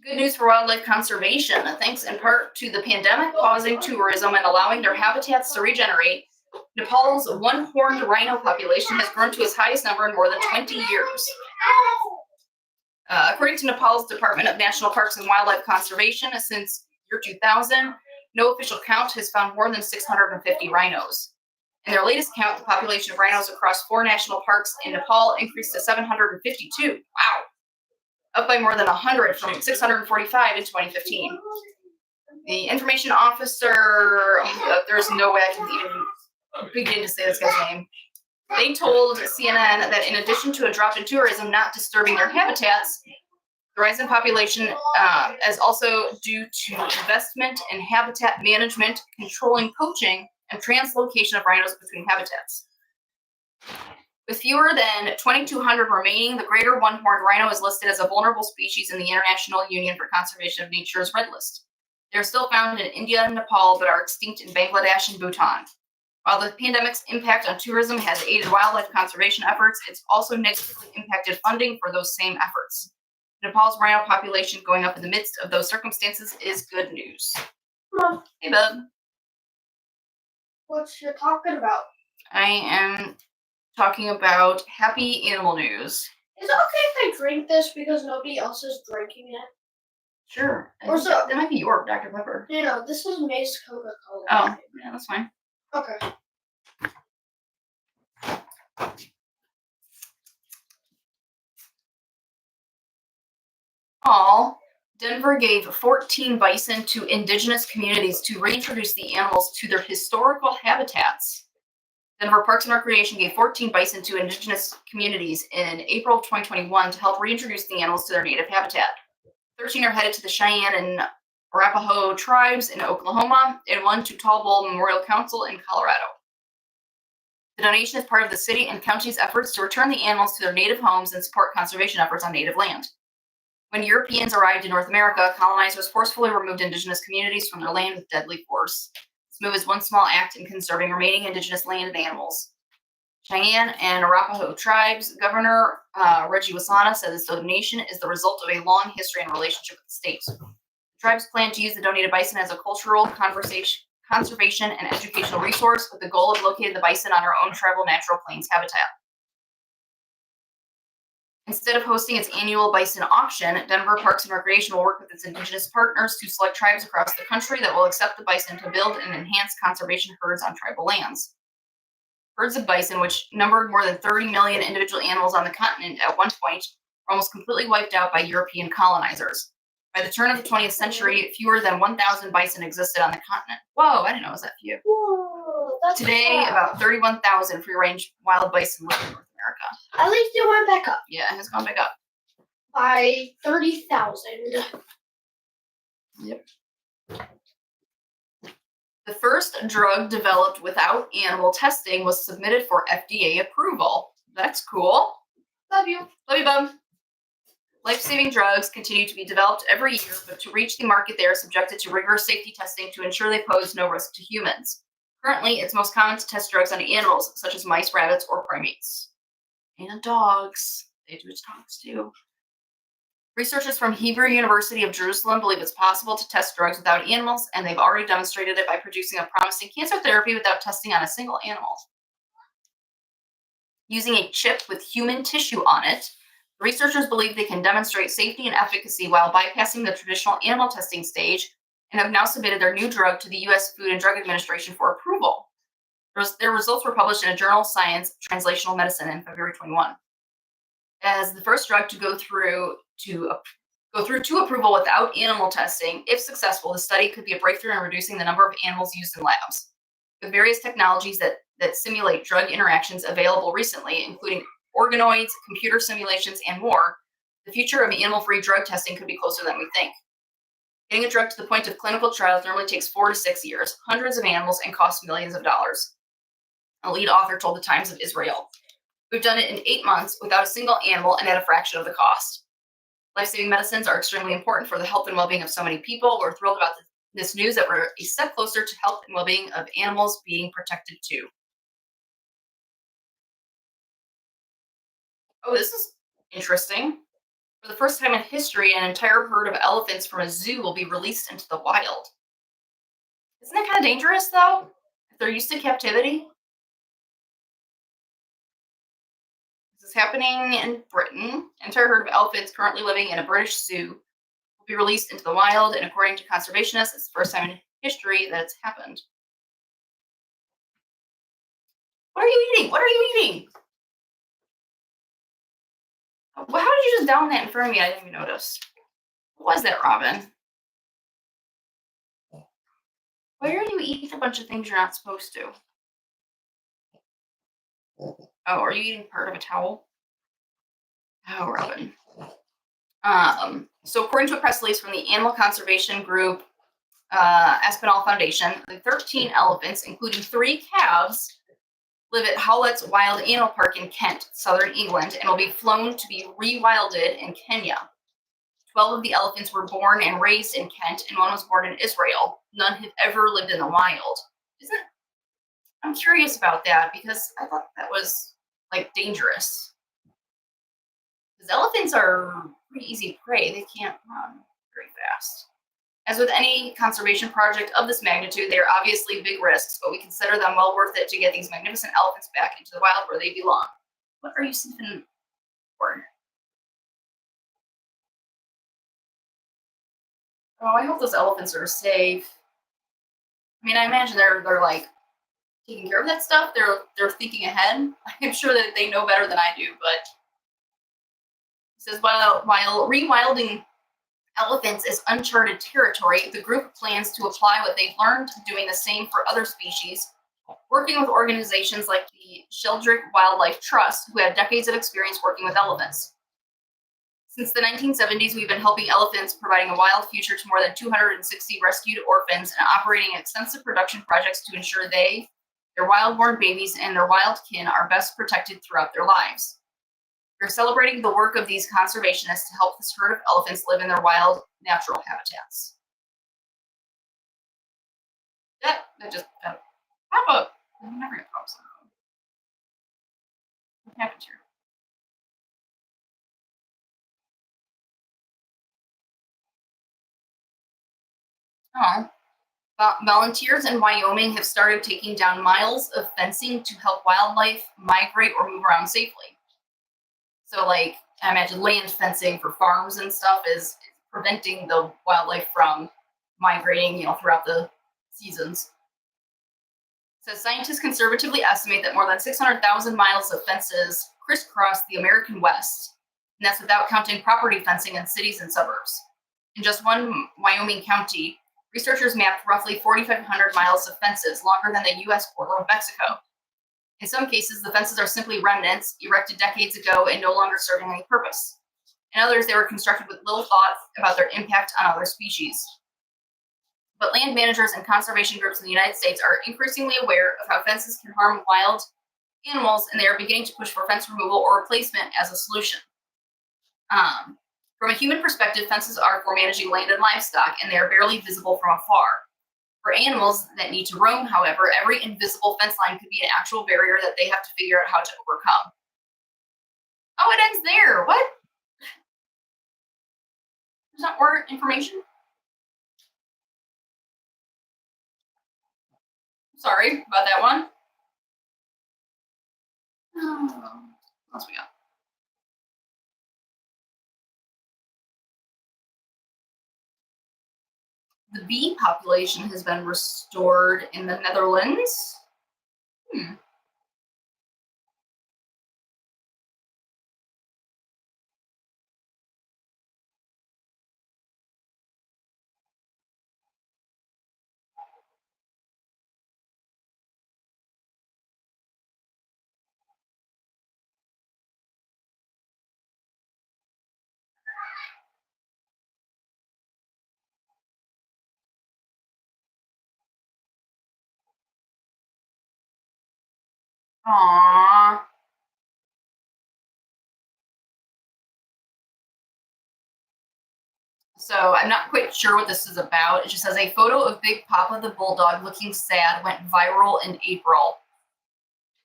Good news for wildlife conservation, thanks in part to the pandemic pausing tourism and allowing their habitats to regenerate. Nepal's one-horned rhino population has grown to its highest number in more than 20 years. According to Nepal's Department of National Parks and Wildlife Conservation, since year 2000, no official count has found more than 650 rhinos. In their latest count, the population of rhinos across 4 national parks in Nepal increased to 752. Wow. Up by more than 100 from 645 in 2015. The information officer, there's no way I can even begin to say this guy's name. They told CNN that in addition to a drop in tourism not disturbing their habitats, the rise in population is also due to investment in habitat management, controlling poaching, and translocation of rhinos between habitats. With fewer than 2,200 remaining, the greater one-horned rhino is listed as a vulnerable species in the International Union for Conservation of Nature's Red List. They are still found in India and Nepal, but are extinct in Bangladesh and Bhutan. While the pandemic's impact on tourism has aided wildlife conservation efforts, it's also negatively impacted funding for those same efforts. Nepal's rhino population going up in the midst of those circumstances is good news. Mom, Hey, bub. what you talking about? I am talking about happy animal news. Is it okay if I drink this because nobody else is drinking it? Sure. Or so- That might be your Dr. Pepper. No, this is Mace Coca-Cola. Oh, yeah, that's fine. Okay. Denver gave 14 bison to indigenous communities to reintroduce the animals to their historical habitats. Denver Parks and Recreation gave 14 bison to indigenous communities in April of 2021 to help reintroduce the animals to their native habitat. 13 are headed to the Cheyenne and Arapaho tribes in Oklahoma, and 1 to Tall Bull Memorial Council in Colorado. The donation is part of the city and county's efforts to return the animals to their native homes and support conservation efforts on native land. When Europeans arrived in North America, colonizers forcefully removed indigenous communities from their land with deadly force. This move is one small act in conserving remaining indigenous land and animals. Cheyenne and Arapaho tribes Governor Reggie Wasana said this donation is the result of a long history and relationship with the state. The tribes plan to use the donated bison as a cultural, conservation, and educational resource with the goal of locating the bison on our own tribal natural plains habitat. Instead of hosting its annual bison auction, Denver Parks and Recreation will work with its indigenous partners to select tribes across the country that will accept the bison to build and enhance conservation herds on tribal lands. Herds of bison, which numbered more than 30 million individual animals on the continent at one point, were almost completely wiped out by European colonizers. By the turn of the 20th century, fewer than 1,000 bison existed on the continent. Whoa, I didn't know it was that few. Whoa, that's Today, sad. about 31,000 free-range wild bison live in North America. At least it went back up Yeah, it has gone back up. by 30,000. Yep. The first drug developed without animal testing was submitted for FDA approval. That's cool. Love you. Love you, bub. Life-saving drugs continue to be developed every year, but to reach the market, they are subjected to rigorous safety testing to ensure they pose no risk to humans. Currently, it's most common to test drugs on animals, such as mice, rabbits, or primates. And dogs. They do it to dogs, too. Researchers from Hebrew University of Jerusalem believe it's possible to test drugs without animals, and they've already demonstrated it by producing a promising cancer therapy without testing on a single animal. Using a chip with human tissue on it, researchers believe they can demonstrate safety and efficacy while bypassing the traditional animal testing stage, and have now submitted their new drug to the U.S. Food and Drug Administration for approval. Their results were published in a journal Science Translational Medicine in February 21. As the first drug to go through to approval without animal testing, if successful, the study could be a breakthrough in reducing the number of animals used in labs. With various technologies that simulate drug interactions available recently, including organoids, computer simulations, and more, the future of animal-free drug testing could be closer than we think. Getting a drug to the point of clinical trials normally takes 4 to 6 years, hundreds of animals, and costs millions of dollars. A lead author told the Times of Israel, "We've done it in 8 months without a single animal and at a fraction of the cost." Life-saving medicines are extremely important for the health and well-being of so many people. We're thrilled about this news that we're a step closer to health and well-being of animals being protected too. Oh, this is interesting. For the first time in history, an entire herd of elephants from a zoo will be released into the wild. Isn't that kind of dangerous, though? If they're used to captivity? This is happening in Britain. An entire herd of elephants currently living in a British zoo will be released into the wild, and according to conservationists, it's the first time in history that it's happened. What are you eating? What are you eating? Well, how did you just down that in front of me? I didn't even notice. What was that, Robin? Why are you eating a bunch of things you're not supposed to? Oh, are you eating part of a towel? Oh, Robin. So according to a press release from the animal conservation group Aspinall Foundation, the 13 elephants, including 3 calves, live at Howlett's Wild Animal Park in Kent, southern England, and will be flown to be rewilded in Kenya. 12 of the elephants were born and raised in Kent, and 1 was born in Israel. None have ever lived in the wild. I'm curious about that because I thought that was like dangerous. Because elephants are pretty easy prey. They can't run very fast. As with any conservation project of this magnitude, they are obviously big risks, but we consider them well worth it to get these magnificent elephants back into the wild where they belong. What are you sniffing for? Oh, I hope those elephants are safe. I mean, I imagine they're like taking care of that stuff. They're thinking ahead. I'm sure that they know better than I do, but it says while rewilding elephants as uncharted territory, the group plans to apply what they've learned, doing the same for other species, working with organizations like the Sheldrick Wildlife Trust, who have decades of experience working with elephants. Since the 1970s, we've been helping elephants, providing a wild future to more than 260 rescued orphans and operating extensive production projects to ensure they, their wild-born babies, and their wild kin are best protected throughout their lives. We're celebrating the work of these conservationists to help this herd of elephants live in their wild, natural habitats. That just pop up. I'm never gonna pop something. What happened here? Oh. Volunteers in Wyoming have started taking down miles of fencing to help wildlife migrate or move around safely. So, like, I imagine land fencing for farms and stuff is preventing the wildlife from migrating, throughout the seasons. So scientists conservatively estimate that more than 600,000 miles of fences crisscross the American West, and that's without counting property fencing in cities and suburbs. In just one Wyoming county, researchers mapped roughly 4,500 miles of fences, longer than the U.S. border with Mexico. In some cases, the fences are simply remnants erected decades ago and no longer serving any purpose. In others, they were constructed with little thought about their impact on other species. But land managers and conservation groups in the United States are increasingly aware of how fences can harm wild animals, and they are beginning to push for fence removal or replacement as a solution. From a human perspective, fences are for managing land and livestock, and they are barely visible from afar. For animals that need to roam, however, every invisible fence line could be an actual barrier that they have to figure out how to overcome. Oh, it ends there. What? There's not more information? Sorry about that one. What else we got? The bee population has been restored in the Netherlands. Aww. So I'm not quite sure what this is about. It just says a photo of Big Papa the bulldog looking sad went viral in April.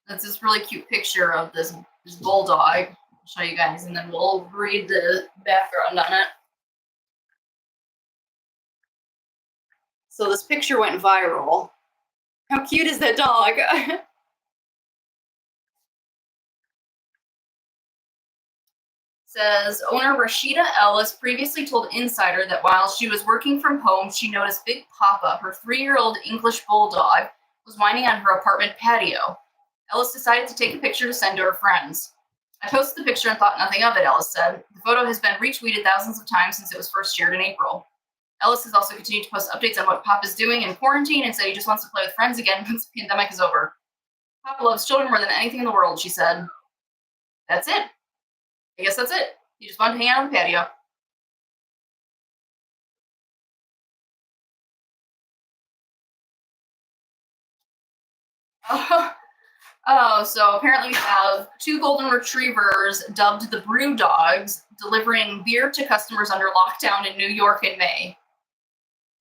That's this really cute picture of this bulldog. I'll show you guys, and then we'll read the background on it. So this picture went viral. How cute is that dog? Says owner Rashida Ellis previously told Insider that while she was working from home, she noticed Big Papa, her 3-year-old English bulldog, was whining on her apartment patio. Ellis decided to take a picture to send to her friends. I posted the picture and thought nothing of it, Ellis said. The photo has been retweeted thousands of times since it was first shared in April. Ellis has also continued to post updates on what Papa's doing in quarantine and said he just wants to play with friends again once the pandemic is over. Papa loves children more than anything in the world, she said. That's it. I guess that's it. You just wanted to hang out on the patio. So apparently we have 2 golden retrievers dubbed the Brew Dogs, delivering beer to customers under lockdown in New York in May.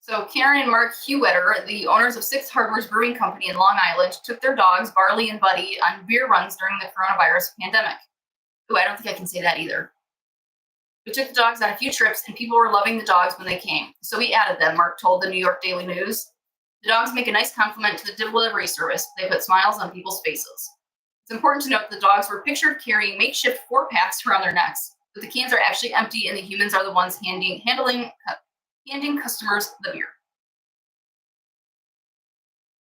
So Karen and Mark Hewetter, the owners of Six Harbors Brewing Company in Long Island, took their dogs, Barley and Buddy, on beer runs during the coronavirus pandemic. Ooh, I don't think I can say that either. We took the dogs on a few trips, and people were loving the dogs when they came. So we added them, Mark told the New York Daily News. The dogs make a nice compliment to the delivery service. They put smiles on people's faces. It's important to note the dogs were pictured carrying makeshift 4-packs around their necks, but the cans are actually empty, and the humans are the ones handing customers the beer.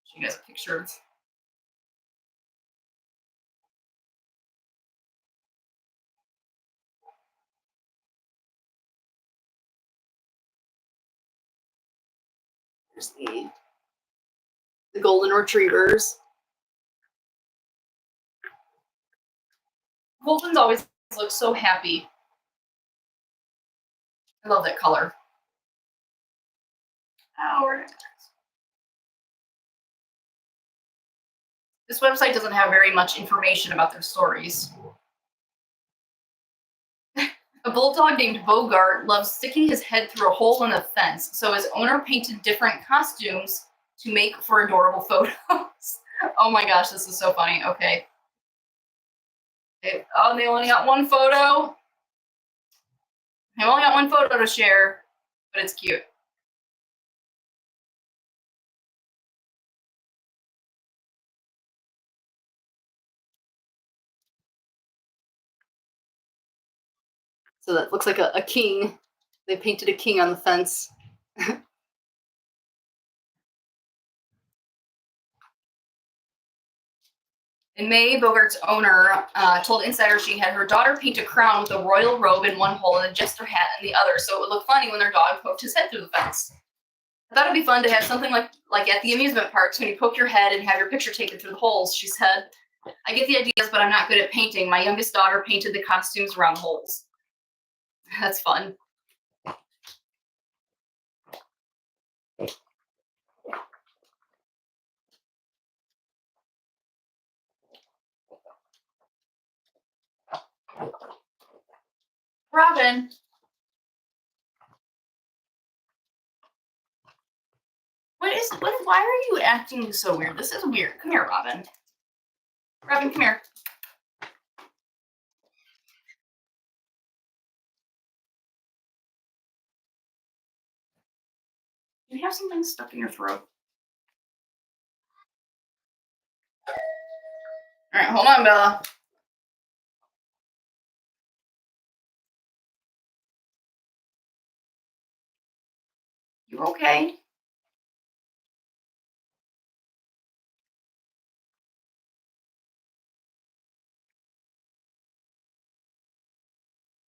Show you guys a picture of There's the golden retrievers. Goldens always look so happy. I love that color. This website doesn't have very much information about their stories. A bulldog named Bogart loves sticking his head through a hole in a fence, so his owner painted different costumes to make for adorable photos. Oh my gosh, this is so funny. Okay. Oh, they only got one photo. They only got one photo to share, but it's cute. So that looks like a king. They painted a king on the fence. In May, Bogart's owner told Insider she had her daughter paint a crown with a royal robe in one hole and a jester hat in the other, so it would look funny when their dog poked his head through the fence. I thought it'd be fun to have something like at the amusement parks when you poke your head and have your picture taken through the holes, she said. I get the ideas, but I'm not good at painting. My youngest daughter painted the costumes around the holes. That's fun. Robin. Why are you acting so weird? This is weird. Come here, Robin. Robin, come here. Do you have something stuck in your throat? All right, hold on, Bella. You okay?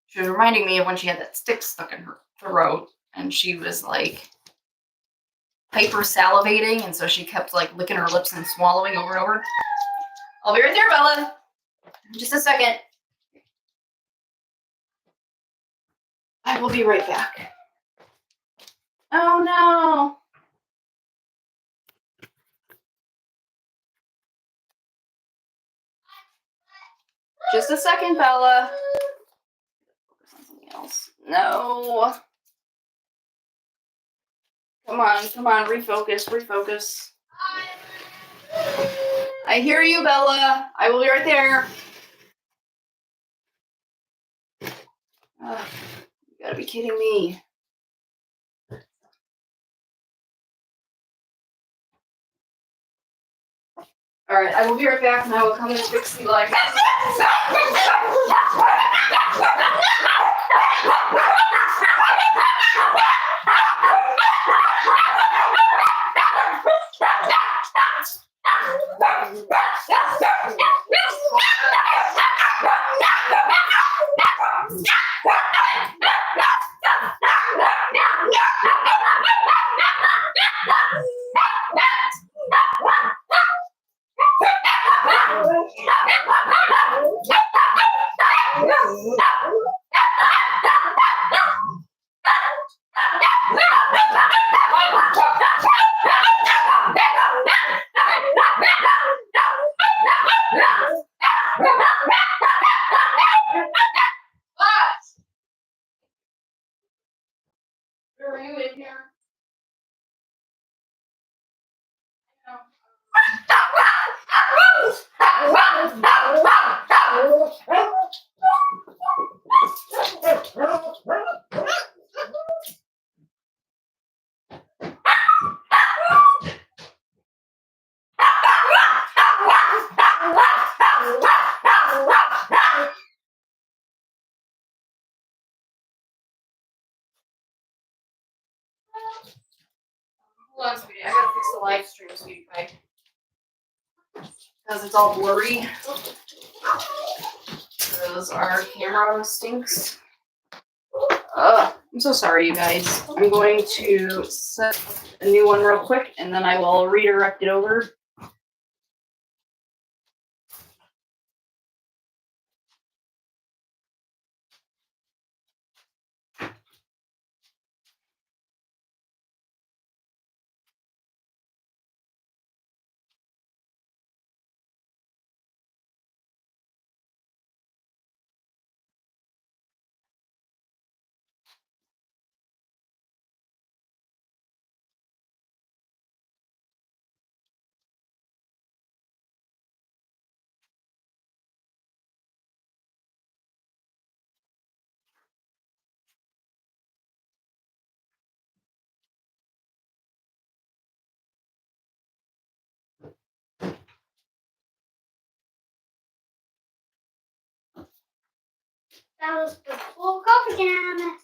She was reminding me of when she had that stick stuck in her throat, and she was like hyper salivating, and so she kept like licking her lips and swallowing over and over. I'll be right there, Bella. Just a second. I will be right back. Oh no. Just a second, Bella. Something else. No. Come on, refocus. I hear you, Bella. I will be right there. You gotta be kidding me. All right, I will be right back, and I will come and fix the light. Are you in here? Hold on, sweetie. I gotta fix the live stream, sweetie pie. Because it's all blurry. Because our camera stinks. I'm so sorry, you guys. I'm going to set a new one real quick, and then I will redirect it over. That was the full cup again.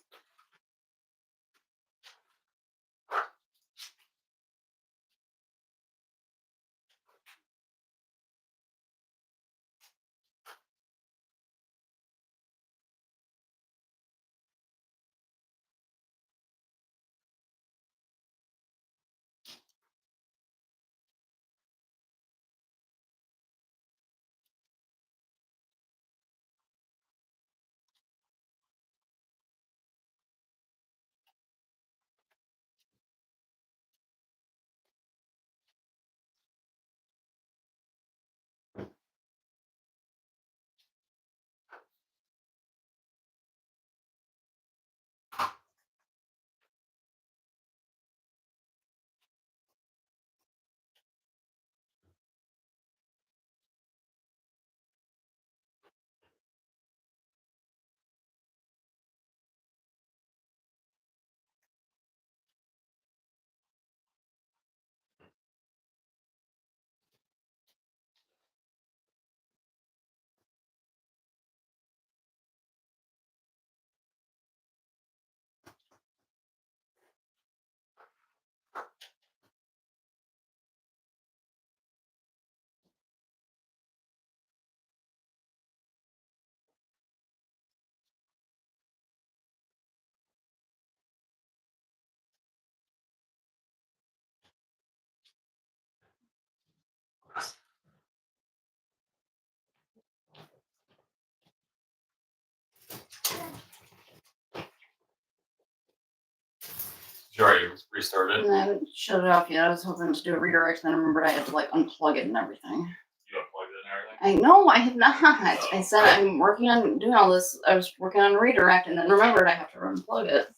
You already restarted. And I haven't shut it off yet. I was hoping to do a redirect, then I remembered I had to like unplug it and everything. You unplugged it and everything? I know, I have not. I said I'm working on doing all this. I was working on redirect and then remembered I have to unplug it.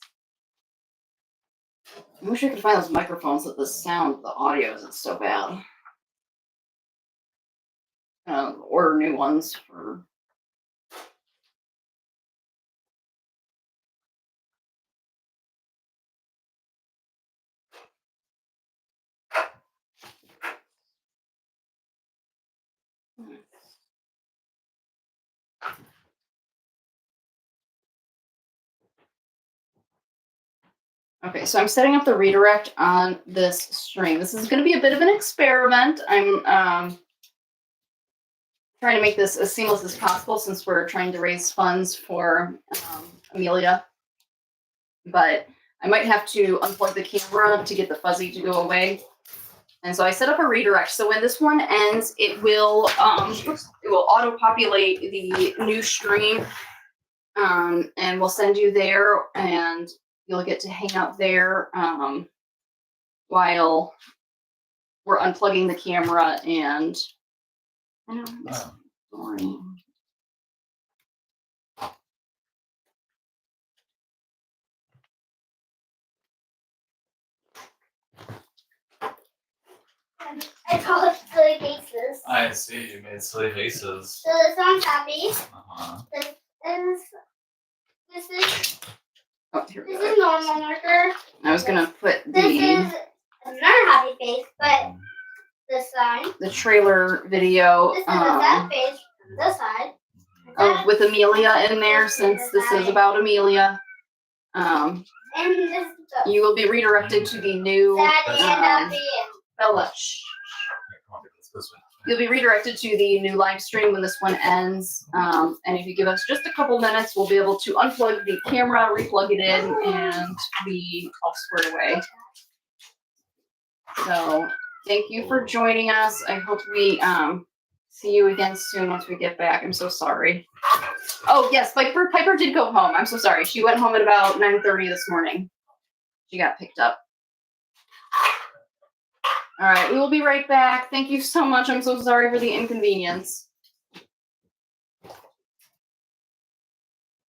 I wish I could find those microphones that the sound, the audio isn't so bad. Order new ones for. Okay, so I'm setting up the redirect on this stream. This is going to be a bit of an experiment. I'm trying to make this as seamless as possible since we're trying to raise funds for Amelia. But I might have to unplug the camera to get the fuzzy to go away. And so I set up a redirect. So when this one ends, it will auto-populate the new stream. And we'll send you there and you'll get to hang out there while we're unplugging the camera and I know it's boring. I call it silly faces. I see, you made silly faces. So this one's happy. Uh-huh. This is Oh, here we this go. is normal marker. I was gonna put This is another happy face, but this side. the trailer video This is a sad face from this side. with Amelia in there since this is about Amelia. And this is the You will be redirected to the new sad and happy. Bella. Come on, this way. You'll be redirected to the new live stream when this one ends. And if you give us just a couple minutes, we'll be able to unplug the camera, replug it in, and be all squared away. So thank you for joining us. I hope we see you again soon once we get back. I'm so sorry. Oh, yes, Piper did go home. I'm so sorry. She went home at about 9:30 this morning. She got picked up. All right, we will be right back. Thank you so much. I'm so sorry for the inconvenience.